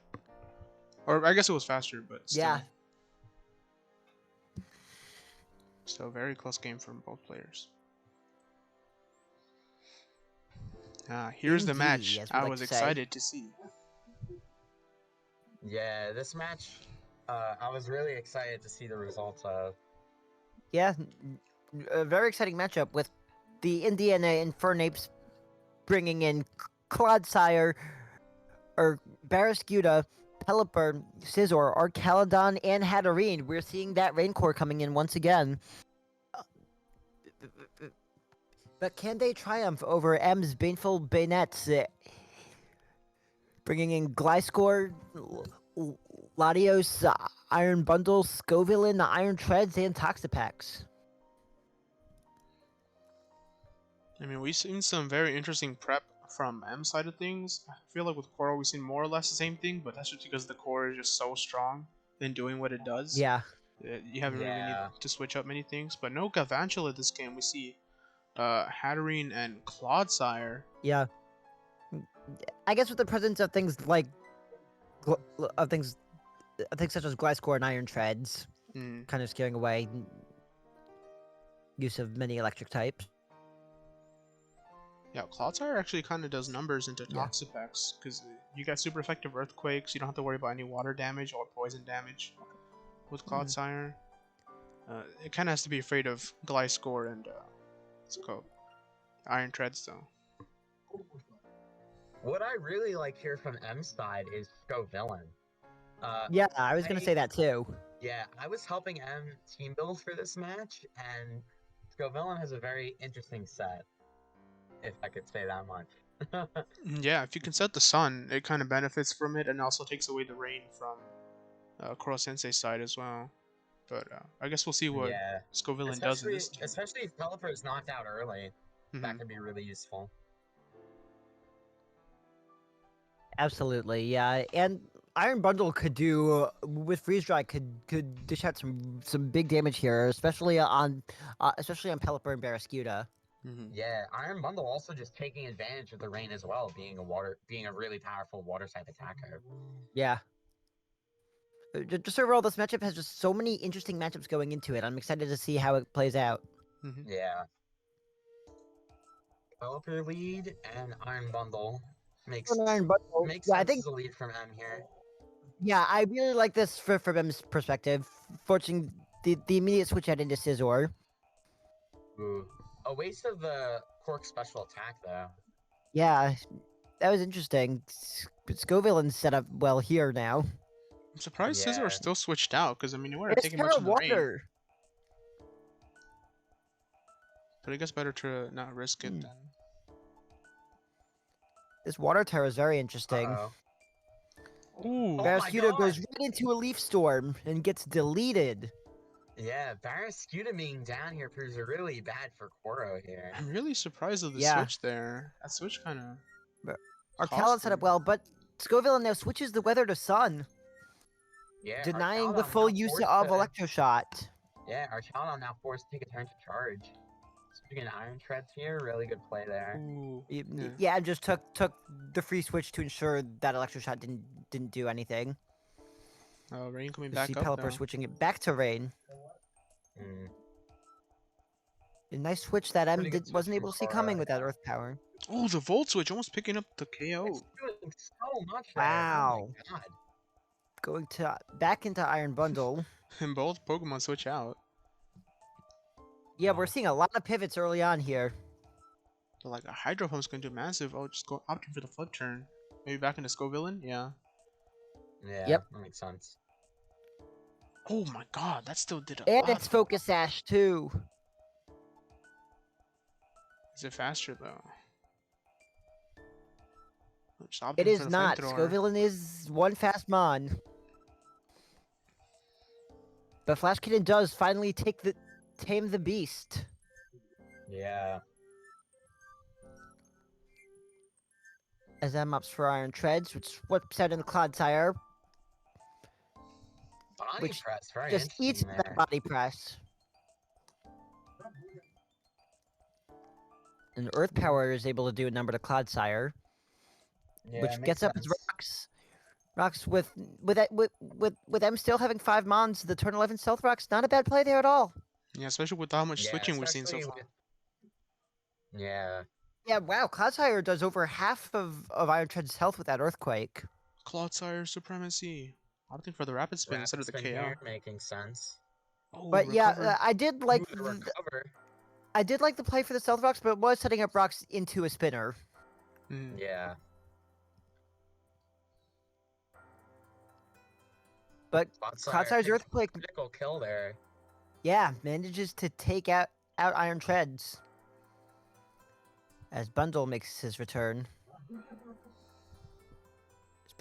C: Or I guess it was faster, but still.
A: Yeah.
C: So very close game from both players. Here's the match
A: Indeed, as we
C: I
A: like
C: was
A: to say.
C: excited to see.
B: Yeah, this match, I was really excited to see the results of.
A: Yeah, a very exciting matchup with the Indiana Infernapes bringing in Clodsire, or Barrascuda, Pelipper, Scizor, Arcaladon, and Hatterene. We're seeing that Rain Core coming in once again. But can they triumph over M's Baneful Bayonets, bringing in Gliscor, Latios, Iron Bundle, Scovillain, Iron Treads, and Toxapex?
C: I mean, we've seen some very interesting prep from M side of things. I feel like with Coral, we've seen more or less the same thing, but that's just because the core is just so strong in doing what it does.
A: Yeah.
C: You haven't really need
B: Yeah.
C: to switch up many things. But no Galvantula this game. We see Hatterene and Clodsire.
A: Yeah. I guess with the presence of things like of things such as Gliscor and Iron Treads,
C: Mm.
A: kind of scaring away use of many electric types.
C: Yeah, Clodsire actually kind of does numbers into
A: Yeah.
C: Toxapex because you got super effective earthquakes. You don't have to worry about any water damage or poison damage with Clodsire. It kind of has to be afraid of Gliscor and what's it called? Iron Treads though.
B: What I really like here from M's side is Scovillain.
A: Yeah, I was gonna say that too.
B: Yeah, I was helping M team build for this match, and Scovillain has a very interesting set, if I could say that much.
C: Yeah, if you can set the sun, it kind of benefits from it and also takes away the rain from Kuro Sensei's side as well. But I guess we'll see what
B: Yeah,
C: Scovillain does in this game.
B: especially if Pelipper is knocked out early,
C: Mhm.
B: that could be really useful.
A: Absolutely, yeah. And Iron Bundle could do with Freeze Dry could dish out some big damage here, especially on Pelipper and Barrascuda.
C: Mhm.
B: Yeah, Iron Bundle also just taking advantage of the rain as well, being a really powerful water type attacker.
A: Yeah. Just overall, this matchup has just so many interesting matchups going into it. I'm excited to see how it plays out.
C: Mhm.
B: Yeah. Pelipper lead and Iron Bundle makes
A: For Iron Bundle,
B: makes
A: yeah, I
B: sense
A: think
B: as a lead from M here.
A: yeah, I really like this from M's perspective, forcing the immediate switch out into Scizor.
B: Ooh. A waste of the Cork special attack though.
A: Yeah, that was interesting. Scovillain's set up well here now.
C: I'm surprised
B: Yeah.
C: Scizor still switched out because I mean, you weren't
A: It's
C: taking
A: Terra
C: much of the rain.
A: Water.
C: But I guess better to not risk it then.
A: This Water Terra is very interesting.
B: Uh-oh.
C: Ooh.
B: Oh my
A: Barrascuda
B: god!
A: goes right into a Leaf Storm and gets deleted.
B: Yeah, Barrascuda being down here proves really bad for Quoro here.
C: I'm really surprised of the
A: Yeah.
C: switch there. That switch kind of.
A: Arcala set up well, but Scovillain now switches the weather to Sun,
B: Yeah,
A: denying the
B: Archalon
A: full
B: now
A: use
B: forced
A: of
B: to-
A: Electroshot.
B: Yeah, Archalon now forced to take a turn to charge. Speaking of Iron Treads here, really good play there.
C: Ooh.
A: Yeah, and just took the free switch to ensure that Electroshot didn't do anything.
C: Rain coming
A: You
C: back
A: see
C: up
A: Pelipper
C: though.
A: switching it back to Rain.
B: Mm.
A: A nice switch that M
B: Pretty good switch
A: wasn't
B: from
A: able to see
B: Quoro,
A: coming with that
B: yeah.
A: Earth Power.
C: Oh, the Volt switch almost picking up the
B: It's
C: KO.
B: doing so much there.
A: Wow.
B: Oh my god.
A: Going back into Iron Bundle.
C: And both Pokemon switch out.
A: Yeah, we're seeing a lot of pivots early on here.
C: So like a Hydro Pump's gonna do massive. Oh, just go opting for the flip turn. Maybe back into Scovillain? Yeah.
B: Yeah,
A: Yep.
B: that makes sense.
C: Oh my god, that still did a
A: And
C: lot.
A: it's Focus Sash too.
C: Is it faster though? Just opting
A: It
C: for
A: is
C: the
A: not.
C: flamethrower.
A: Scovillain is one fast mon. But Flash Kitten does finally tame the beast.
B: Yeah.
A: As M ups for Iron Treads, which whips out in the Clodsire,
B: Body
A: which
B: press, very
A: just eats
B: interesting there.
A: that body press. And Earth Power is able to do a number to Clodsire,
B: Yeah,
A: which
B: makes
A: gets up
B: sense.
A: his rocks. Rocks with M still having 5 mons, the turn 11 Stealth Rock's not a bad play there at all.
C: Yeah, especially with how much
B: Yeah,
C: switching we've seen so
B: especially
C: far.
B: with yeah.
A: Yeah, wow, Cloudfire does over half of Iron Tread's health with that Earthquake.
C: Clodsire Supremacy. I don't think for the Rapid Spin instead
B: Rapid
C: of the
B: spin
C: KO.
B: here, making sense.
C: Oh,
A: But yeah,
C: recover.
B: Ooh, the recover.
A: I did like the play for the Stealth Rocks, but it was setting up rocks into a spinner.
C: Mm.
B: Yeah.
A: But
B: Clodsire
A: Cloudsire's
B: takes
A: Earthquake,
B: a critical kill there.
A: yeah, manages to take out Iron Treads as Bundle makes his return.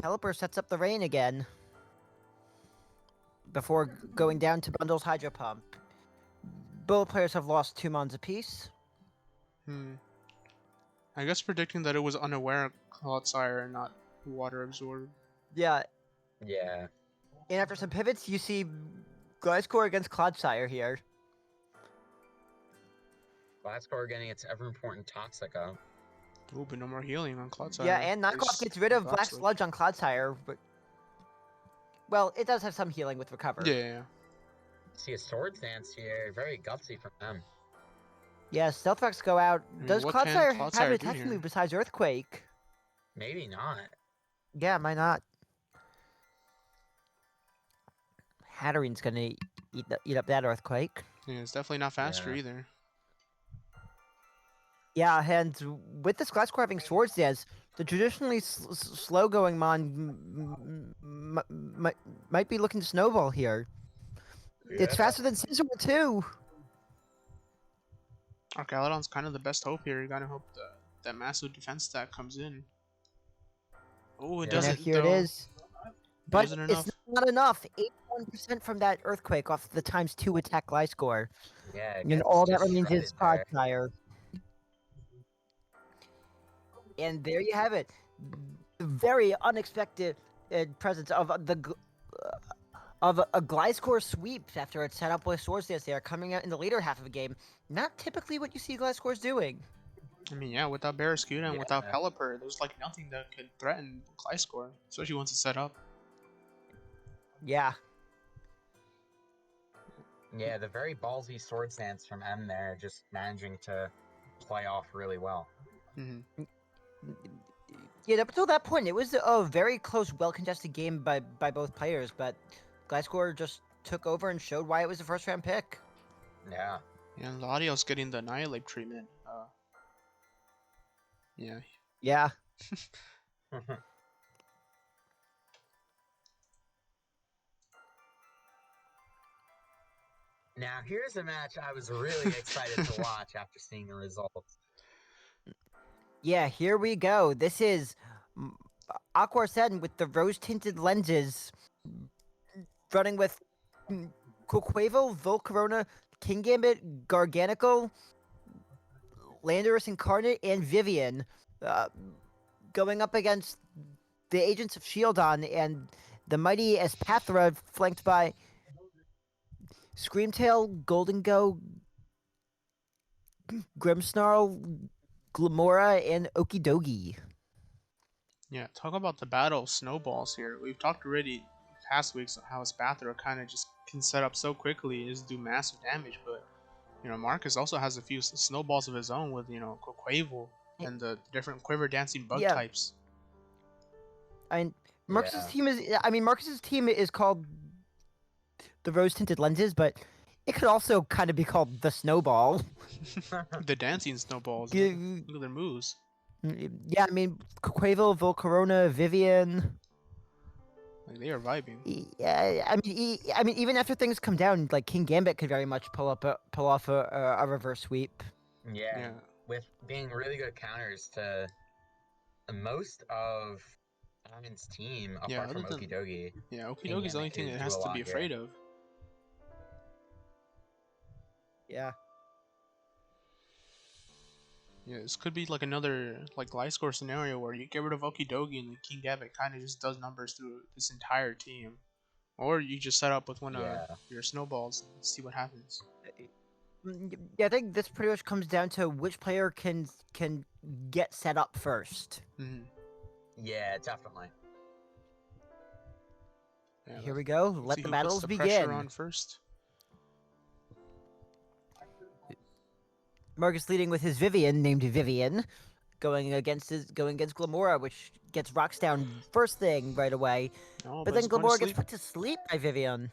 A: Pelipper sets up the rain again before going down to Bundle's Hydro Pump. Both players have lost 2 mons apiece.
C: Hmm. I guess predicting that it was unaware Clodsire and not water absorbed.
A: Yeah,
B: Yeah.
A: and after some pivots, you see Gliscor against Clodsire here.
B: Glasscore getting its ever important Toxic up.
C: Ooh, but no more healing on Clodsire.
A: Yeah, and Knockoff
C: There's
A: gets rid
C: the
A: of
C: Black
A: Black Sludge on Clodsire, but well, it does have some healing with Recover.
C: Yeah.
B: See a Sword Dance here. Very gutsy from them.
A: Yeah, Stealth Rocks go out.
C: I mean,
A: Does
C: what can
A: Clodsire have an
C: Clodsire do
A: attacking
C: here?
A: move besides Earthquake?
B: Maybe not.
A: Yeah, might not. Hattering's gonna eat up that Earthquake.
C: Yeah, it's definitely not faster
B: Yeah.
C: either.
A: Yeah, and with this Gliscor having Swords Dance, the traditionally slow-going Mon might be looking to snowball here. It's faster than Scizor too.
C: Archaludon's kind of the best hope here. You gotta hope that massive defense stack comes in. Oh, it
B: Yeah.
A: And now
C: doesn't
A: here it
C: though.
A: is. But
C: Isn't
A: it's
C: enough.
A: not enough. 81% from that Earthquake off the ×2 attack Gliscor.
B: Yeah.
A: And
B: Gets
A: all that
B: just
A: remains is
B: shredded there.
A: Clodsire. And there you have it. The very unexpected presence of a Gliscor sweep after it's set up with Swords Dance there, coming out in the later half of the game. Not typically what you see Gliscors doing.
C: I mean, yeah, without Barraskewda and
B: Yeah.
C: without Pelipper, there's like nothing that could threaten Gliscor, especially once it's set up.
A: Yeah.
B: Yeah, the very ballsy Sword Dance from M there, just managing to play off really well.
C: Mm-hmm.
A: Yeah, up until that point, it was a very close, well-contested game by both players, but Gliscor just took over and showed why it was the first-round pick.
B: Yeah.
C: And Ladio's getting the Annihilate treatment. Yeah.
A: Yeah.
B: Now, here's a match I was really excited to watch after seeing the results.
A: Yeah, here we go. This is Aqua Sen with the rose-tinted lenses, running with Coquavo, Volcarona, King Gambit, Garganical, Landorus Incarnate, and Vivian, going up against the Agents of Shieldon and the mighty Espathra, flanked by Screamtail, Golden Go, Grimmsnarl, Glamora, and Okidogi.
C: Yeah, talk about the battle of snowballs here. We've talked already past weeks on how Spathra kind of just can set up so quickly is do massive damage, but you know Marcus also has a few snowballs of his own with Quavel and the different quiver dancing bug types.
A: I mean, Marcus's
B: Yeah.
A: team is. I mean, Marcus's team is called the Rose Tinted Lenses, but it could also kind of be called the Snowball.
C: The dancing snowballs.
A: Yeah,
C: Look at their moves.
A: yeah, I mean, Quavel, Volcarona, Vivian.
C: Like they are vibing.
A: Yeah, I mean, even after things come down, like King Gambit could very much pull off a reverse sweep.
B: Yeah. With being really good counters to most of Iron's team, apart from Okidogi.
C: Yeah, Okidogi's the only thing it has to be afraid of.
A: Yeah.
C: Yeah, this could be like another like Gliscor scenario where you get rid of Okidogi and the King Gambit kind of just does numbers through this entire team. Or you just set up with one of your snowballs and see what happens.
A: Yeah, I think this pretty much comes down to which player can get set up first.
C: Mm-hmm.
B: Yeah, definitely.
A: Yeah, here we go. Let the battles begin.
C: Pressure on first.
A: Marcus leading with his Vivian named Vivian, going against Glamora, which gets rocks down first thing right away.
C: Oh,
A: But
C: but
A: then
C: he's going to
A: Glamora gets
C: sleep.
A: put to sleep by Vivian.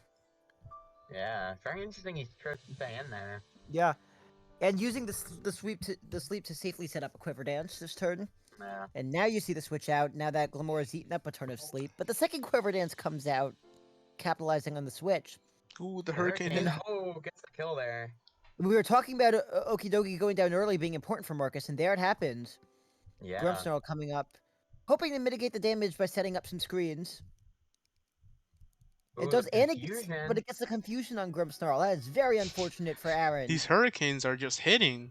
B: Yeah, very interesting. He chose to stay in there.
A: Yeah, and using the sleep to safely set up a Quiver Dance this turn.
B: Yeah.
A: And now you see the switch out. Now that Glamora's eaten up a turn of sleep, but the second Quiver Dance comes out, capitalizing on the switch.
C: Ooh, the hurricane hit.
B: Oh, gets the kill there.
A: We were talking about Okidogi going down early being important for Marcus, and there it happens.
B: Yeah.
A: Grimmsnarl coming up, hoping to mitigate the damage by setting up some screens.
B: Ooh,
A: It does,
B: the
A: and it gets,
B: confusion.
A: but it gets the confusion on Grimmsnarl. That is very unfortunate for Aaron.
C: These hurricanes are just hitting.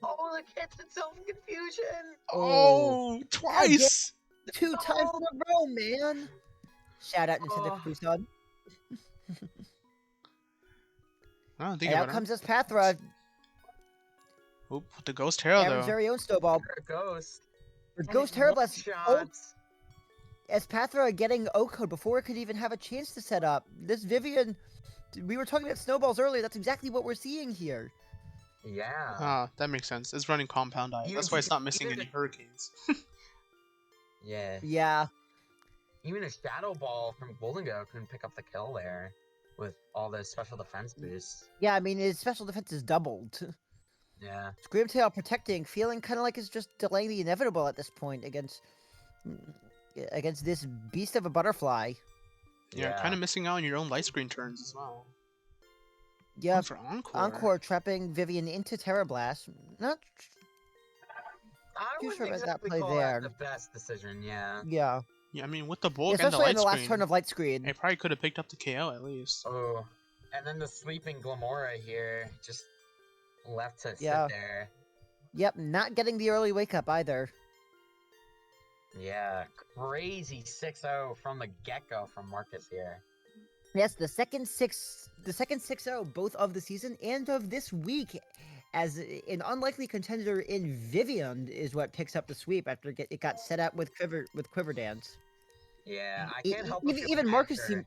B: Oh, the cat's itself in confusion.
C: Oh, twice.
A: 2 times in a row, man. Shout out Nintendo Capri Sun.
C: I don't think
A: And out
C: about it.
A: comes this Pathra,
C: Oop, the ghost hair
A: Aaron's
C: though.
A: very own snowball.
B: There it goes.
A: For
B: And
A: Ghost
B: it
A: Terrablast,
B: one-shots.
A: as Pathra getting O-code before it could even have a chance to set up. This Vivian, we were talking about snowballs earlier. That's exactly what we're seeing here.
B: Yeah.
C: Ah, that makes sense. It's running compound eye.
B: Even
C: That's why it's
B: if-
C: not missing
B: even
C: any
B: if-
C: hurricanes.
B: Yeah.
A: Yeah.
B: Even a Shadow Ball from Golden Go couldn't pick up the kill there with all those special defense boosts.
A: Yeah, I mean, his special defense is doubled.
B: Yeah.
A: Screamtail protecting, feeling kind of like it's just delaying the inevitable at this point against this beast of a butterfly.
C: Yeah, kind of missing out on your own light screen turns as well.
A: Yeah,
C: Going for encore.
A: Encore trapping Vivian into Terra Blast. Not
B: I
A: Too
B: wouldn't
A: sure about that
B: exactly
A: play
B: call
A: there.
B: that the best decision, yeah.
A: yeah,
C: Yeah, I mean with the bulk and the
A: especially
C: light
A: in the last
C: screen,
A: turn of light screen.
C: it probably could have picked up the KO at least.
B: Oh. And then the sleeping Glamora here just left to
A: Yeah.
B: sit there.
A: Yep, not getting the early wake up either.
B: Yeah. Crazy 6-0 from the get-go from Marcus here.
A: Yes, the second 6-0 both of the season and of this week, as an unlikely contender in Vivian is what picks up the sweep after it got set up with Quiver Dance.
B: Yeah, I can't help but feel
A: Even
B: bad
A: Marcus
B: for-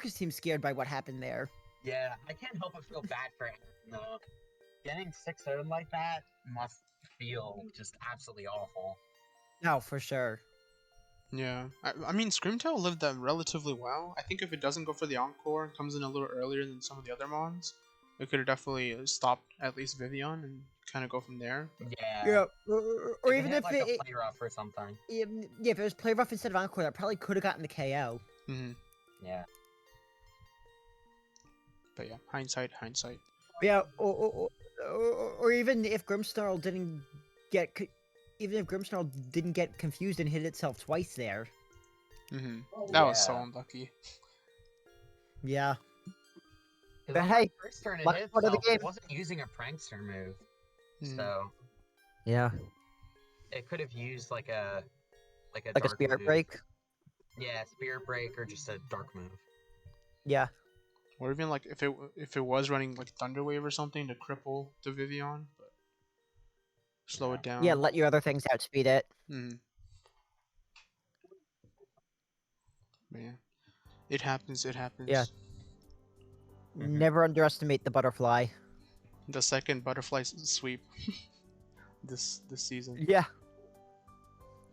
A: seemed scared by what happened there.
B: Yeah, I can't help but feel bad for him, though. Getting 6-0 like that must feel just absolutely awful.
A: No, for sure.
C: Yeah, I mean Screamtail lived that relatively well. I think if it doesn't go for the encore and comes in a little earlier than some of the other mons, it could have definitely stopped at least Vivian and kind of go from there.
B: Yeah.
A: Or
B: If
A: even
B: had,
A: if
B: like, a play rough or something.
A: yeah, if it was play rough instead of encore, that probably could have gotten the KO.
B: Yeah.
C: But yeah, hindsight.
A: Yeah, or even if Grimmsnarl didn't get confused and hit itself twice there.
C: That was so unlucky.
A: Yeah.
B: 'Cause
A: But
B: on
A: hey,
B: that first turn it
A: luck
B: hit
A: part of the
B: itself,
A: game.
B: it wasn't using a prankster move, so
A: Yeah.
B: it could have used like a
A: Like a
B: dark
A: spirit
B: move.
A: break.
B: Yeah, spirit break or just a dark move.
A: Yeah.
C: Or even like if it was running like Thunder Wave or something to cripple the Vivian, but slow it down.
A: Yeah, let your other things outspeed it.
C: Man, it happens.
A: Yeah. Never underestimate the butterfly.
C: The second butterfly sweep this season.
A: Yeah.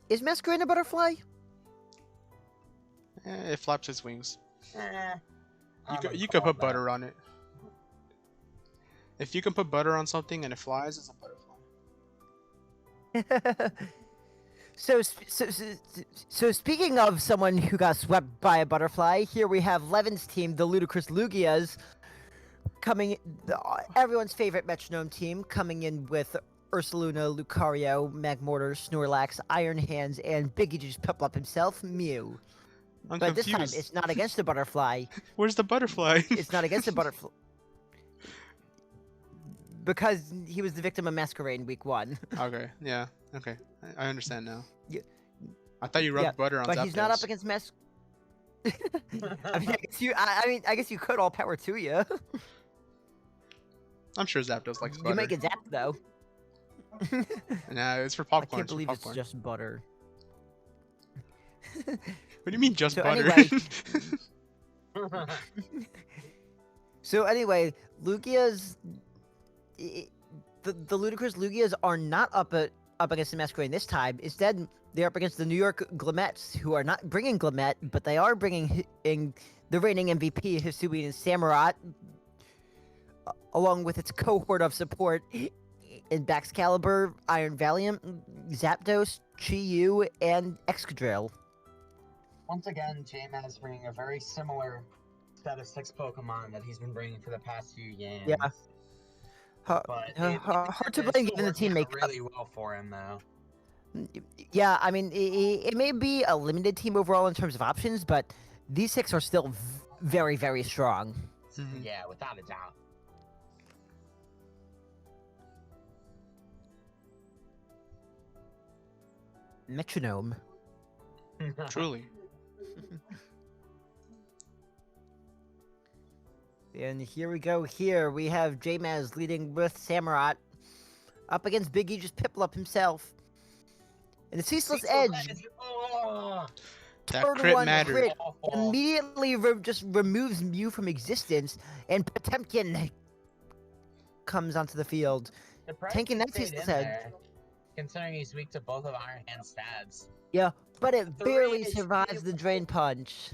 A: Is Masquerade a butterfly?
C: It flaps its wings.
B: I wouldn't
C: You
B: call
C: could put
B: that.
C: butter on it. If you can put butter on something and it flies, it's a butterfly.
A: So speaking of someone who got swept by a butterfly, here we have Levin's team, the Ludicrous Lugias, everyone's favorite metronome team, coming in with Ursaluna, Lucario, Magmortar, Snorlax, Iron Hands, and Biggie just Piplup himself, Mew.
C: I'm
A: But this
C: confused.
A: time, it's not against the butterfly.
C: Where's the butterfly?
A: It's not against the butterfly. Because he was the victim of Masquerade in week 1.
C: Okay, yeah, okay. I understand now.
A: Yeah.
C: I thought you rubbed butter on
A: But he's not
C: Zapdos.
A: up against I guess you could, all power to you.
C: I'm sure Zapdos likes butter.
A: You might get zapped though.
C: Nah, it's for
A: I
C: popcorn.
A: can't believe it's
C: popcorn.
A: just butter.
C: What do you mean just
A: So
C: butter?
A: So anyway, Lugia's the Ludicrous Lugias are not up against the Masquerade this time. Instead, they're up against the New York Glamettes, who are not bringing Glamette, but they are bringing in the reigning MVP, Hisuian Samurott, along with its cohort of support in Baxcalibur, Iron Valiant, Zapdos, Chi-Yu, and Excadrill.
B: Once again, J-Man is bringing a very similar set of 6 Pokemon that he's been bringing for the past few games.
A: Yeah.
B: But
A: Hard to blame given the team makeup.
B: Really well for him, though.
A: Yeah, I mean, it may be a limited team overall in terms of options, but these 6 are still very, very strong.
C: Mhm.
B: Yeah, without a doubt.
A: Metronome.
C: Truly.
A: And here we go. Here we have J-Maz leading with Samurott up against Big Aegis Piplup himself. And the Ceaseless Edge,
B: Oh,
C: That
A: turn
C: crit
A: 1
C: mattered.
A: crit,
B: awful.
A: immediately just removes Mew from existence, and Potemkin comes onto the field.
B: Surprised
A: Tanking
B: he
A: that
B: stayed
A: Ceaseless
B: in
A: Edge.
B: there, considering he's weak to both of Iron Hand stabs.
A: Yeah, but it
B: 3
A: barely
B: HP.
A: survives the Drain Punch.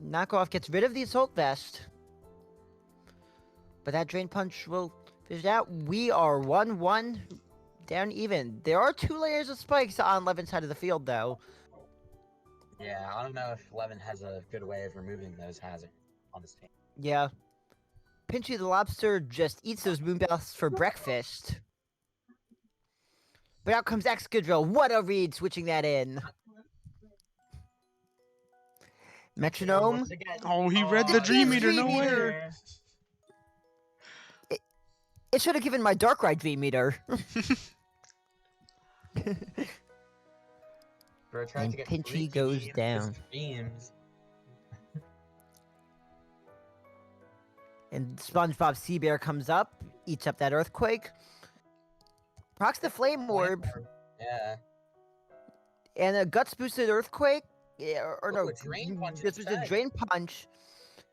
A: Knockoff gets rid of the Assault Vest. But that Drain Punch will fish it out. We are 1-1 down even. There are 2 layers of spikes on Levin's side of the field, though.
B: Yeah, I don't know if Levin has a good way of removing those hazards on his team.
A: Yeah. Pinchy the Lobster just eats those Moonbells for breakfast. But out comes Excadrill. What a read, switching that in. Metronome.
B: Once again-
C: Oh, he read the
A: It
C: Dream
A: is
C: Eater. No
A: Dream
C: wonder.
A: It should have given my Darkrai Dream Meter.
B: Bro tried
A: And
B: to get
A: Pinchy
B: freaky
A: goes
B: in his
A: down.
B: dreams.
A: And SpongeBob Seabear comes up, eats up that Earthquake. Procs the Flame Orb,
B: Yeah.
A: and a Guts boosted Earthquake. Yeah, or
B: Ooh,
A: no,
B: a Drain Punch
A: Guts boosted
B: instead.
A: Drain Punch.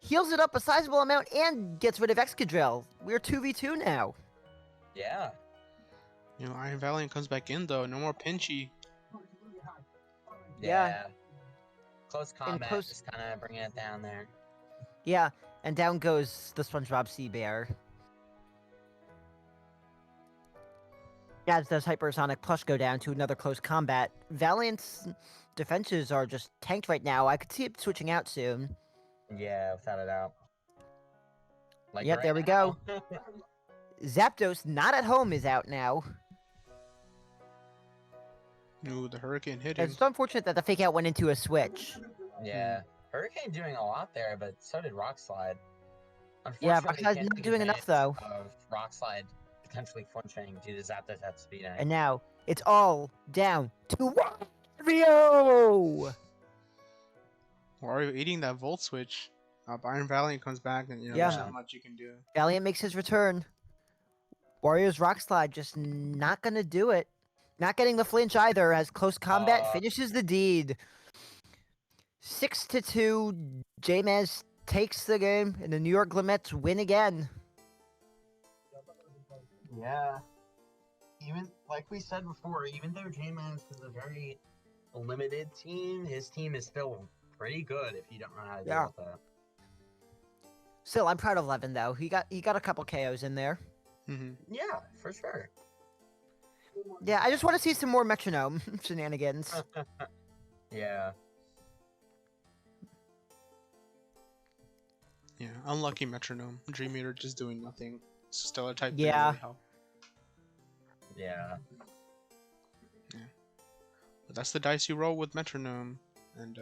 A: Heals it up a sizable amount and gets rid of Excadrill. We're 2v2 now.
B: Yeah.
C: You know, Iron Valiant comes back in though. No more Pinchy.
A: Yeah.
B: Close combat,
A: close-
B: just kind of bringing it down there.
A: Yeah, and down goes the SpongeBob Seabear. As does Hypersonic Plush go down to another close combat. Valiant's defenses are just tanked right now. I could see it switching out soon.
B: Yeah, without a doubt. Like
A: Yep,
B: right
A: there we
B: now.
A: Zapdos, not at home, is out now.
C: Ooh, the Hurricane hit him.
A: It's unfortunate that the fake out went into a switch.
B: Yeah. Hurricane doing a lot there, but so did Rock Slide.
A: Yeah,
B: Unfortunately,
A: Rock Slide's
B: can't
A: not
B: take
A: doing enough,
B: advantage
A: though.
B: Of Rock Slide potentially flinching due to Zapdos at speed.
A: And now it's all down to Wario!
C: Wario eating that Volt Switch. Iron Valiant comes back, and you know
A: Yeah.
C: there's not much you can do.
A: Valiant makes his return. Warrior's Rock Slide just not gonna do it. Not getting the flinch either, as close combat finishes the deed. 6-2, J-Maz takes the game, and the New York Glamettes win again.
B: Yeah. Even like we said before, even though J-Man is a very limited team, his team is still pretty good if you don't know how to deal with that.
A: Still, I'm proud of Levin though. He got a couple KOs in there.
C: Mm-hmm.
B: Yeah, for sure.
A: Yeah, I just want to see some more metronome shenanigans.
B: Yeah.
C: Yeah, unlucky Metronome. Dream Eater just doing nothing. Stellar type didn't
A: Yeah.
C: really help.
B: Yeah.
C: But that's the dice you roll with Metronome. And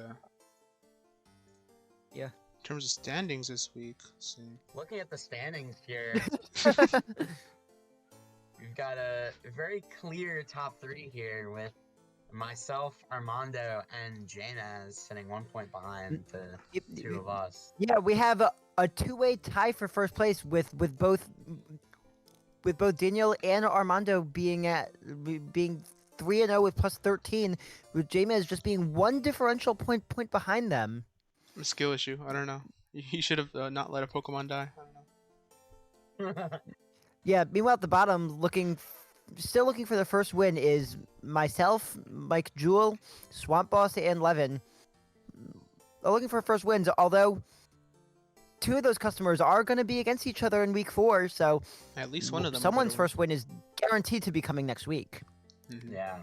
A: Yeah.
C: In terms of standings this week, let's see.
B: Looking at the standings here, we've got a very clear top 3 here with myself, Armando, and Janaz sitting 1 point behind the 2 of us.
A: Yeah, we have a two-way tie for first place with both Daniel and Armando being 3-0 with plus 13, with J-Maz just being 1 differential point behind them.
C: A skill issue. I don't know. He should have not let a Pokemon die. I don't know.
A: Yeah. Meanwhile, at the bottom, still looking for the first win is myself, Mike Jewel, Swamp Boss, and Levin. Looking for first wins, although two of those customers are going to be against each other in week 4, so
C: At least one of them.
A: someone's first win is guaranteed to be coming next week.
C: Mm-hmm.
B: Yeah.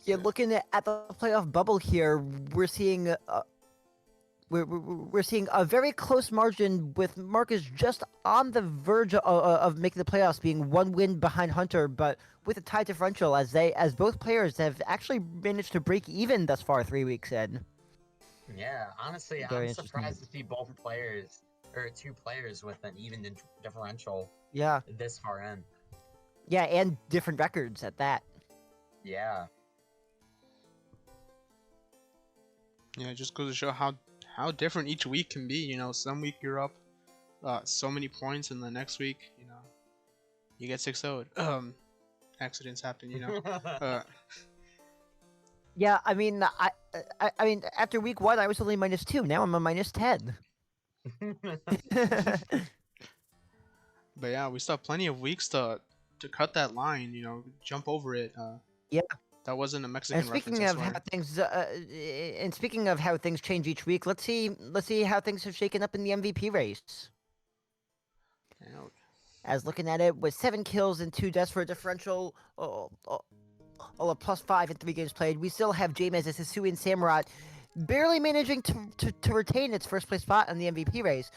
A: Yeah, looking at the playoff bubble here, we're seeing we're seeing a very close margin with Marcus just on the verge of making the playoffs, being one win behind Hunter, but with a tie differential as both players have actually managed to break even thus far 3 weeks in.
B: Yeah, honestly,
A: Very
B: I'm
A: interesting.
B: surprised to see both players, or two players with an even differential
A: Yeah,
B: this far in.
A: yeah, and different records at that.
B: Yeah.
C: Yeah, it just goes to show how different each week can be. You know, some week you're up so many points, and the next week, you know, you get 6-0. Accidents happen, you know.
A: Yeah, I mean, I mean, after week 1, I was only -2. Now I'm a -10.
C: But yeah, we still have plenty of weeks to cut that line. You know, jump over it.
A: Yeah.
C: That wasn't a
A: And
C: Mexican reference,
A: speaking
C: I
A: of how
C: swear.
A: things change each week, let's see how things have shaken up in the MVP race.
C: Yeah,
A: As looking at it, with 7 kills and 2 deaths for a differential, a +5 in 3 games played, we still have James as Hisui and Samurott barely managing to retain its first place spot in the MVP race.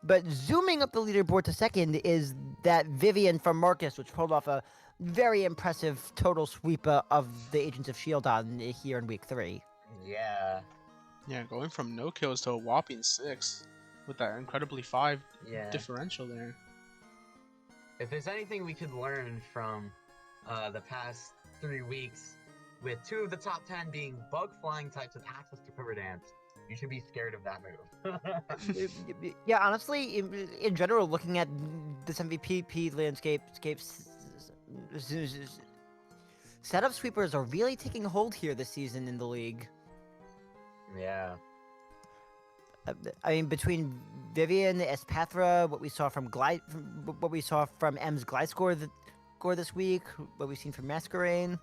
A: But zooming up the leaderboard to second is that Vivian from Marcus, which pulled off a very impressive total sweep of the Agents of S.H.I.E.L.D. on here in week 3.
B: Yeah.
C: yeah, going from no kills to a whopping 6 with that incredibly 5
B: Yeah.
C: differential there.
B: If there's anything we could learn from the past 3 weeks, with 2 of the top 10 being bug flying types with access to Quiver Dance, you should be scared of that move.
A: Yeah, honestly, in general, looking at this MVP landscape, setup sweepers are really taking hold here this season in the league.
B: Yeah.
A: I mean, between Vivian, Espathra, what we saw from M's Glide score this week, what we've seen from Masquerain,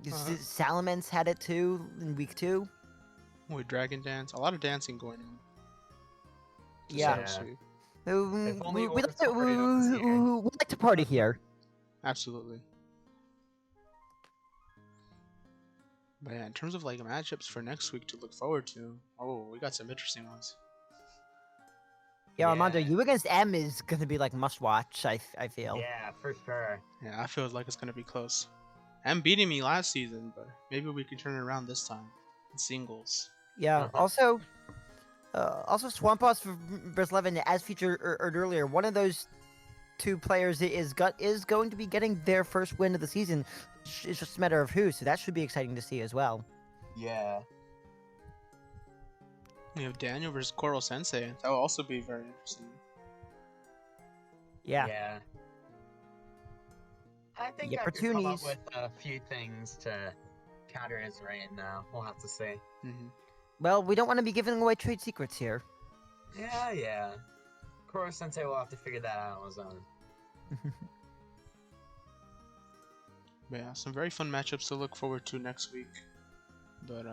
A: Salamence had it too in week 2.
C: With Dragon Dance, a lot of dancing going on.
A: Yeah.
B: Yeah.
C: Sweet.
B: If only
A: We
B: Oratorium was here.
A: like to party here.
C: Absolutely. But yeah, in terms of like matchups for next week to look forward to, oh, we got some interesting ones.
A: Yeah, Armando,
B: Yeah.
A: you against M is gonna be like must watch. I feel.
B: Yeah, for sure.
C: Yeah, I feel like it's gonna be close. I'm beating me last season, but maybe we can turn it around this time in singles.
A: Yeah. Also, Swamp Boss versus Levin, as featured earlier, one of those 2 players is going to be getting their first win of the season. It's just a matter of who, so that should be exciting to see as well.
B: Yeah.
C: We have Daniel versus Coral Sensei. That will also be very interesting.
A: Yeah.
B: Yeah. I think
A: Yeah,
B: I could come up
A: opportunities.
B: with a few things to counter his reign now. We'll have to see.
C: Mm-hmm.
A: Well, we don't want to be giving away trade secrets here.
B: Yeah. Koro Sensei will have to figure that out on his own.
C: But yeah, some very fun matchups to look forward to next week. But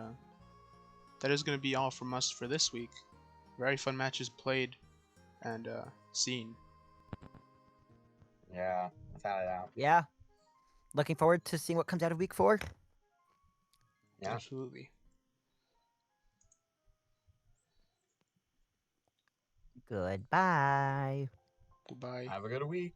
C: that is going to be all from us for this week. Very fun matches played and seen.
B: Yeah, without a doubt.
A: Yeah. Looking forward to seeing what comes out of week 4.
B: Yeah.
C: Absolutely.
A: Goodbye.
C: Goodbye.
B: Have a good week.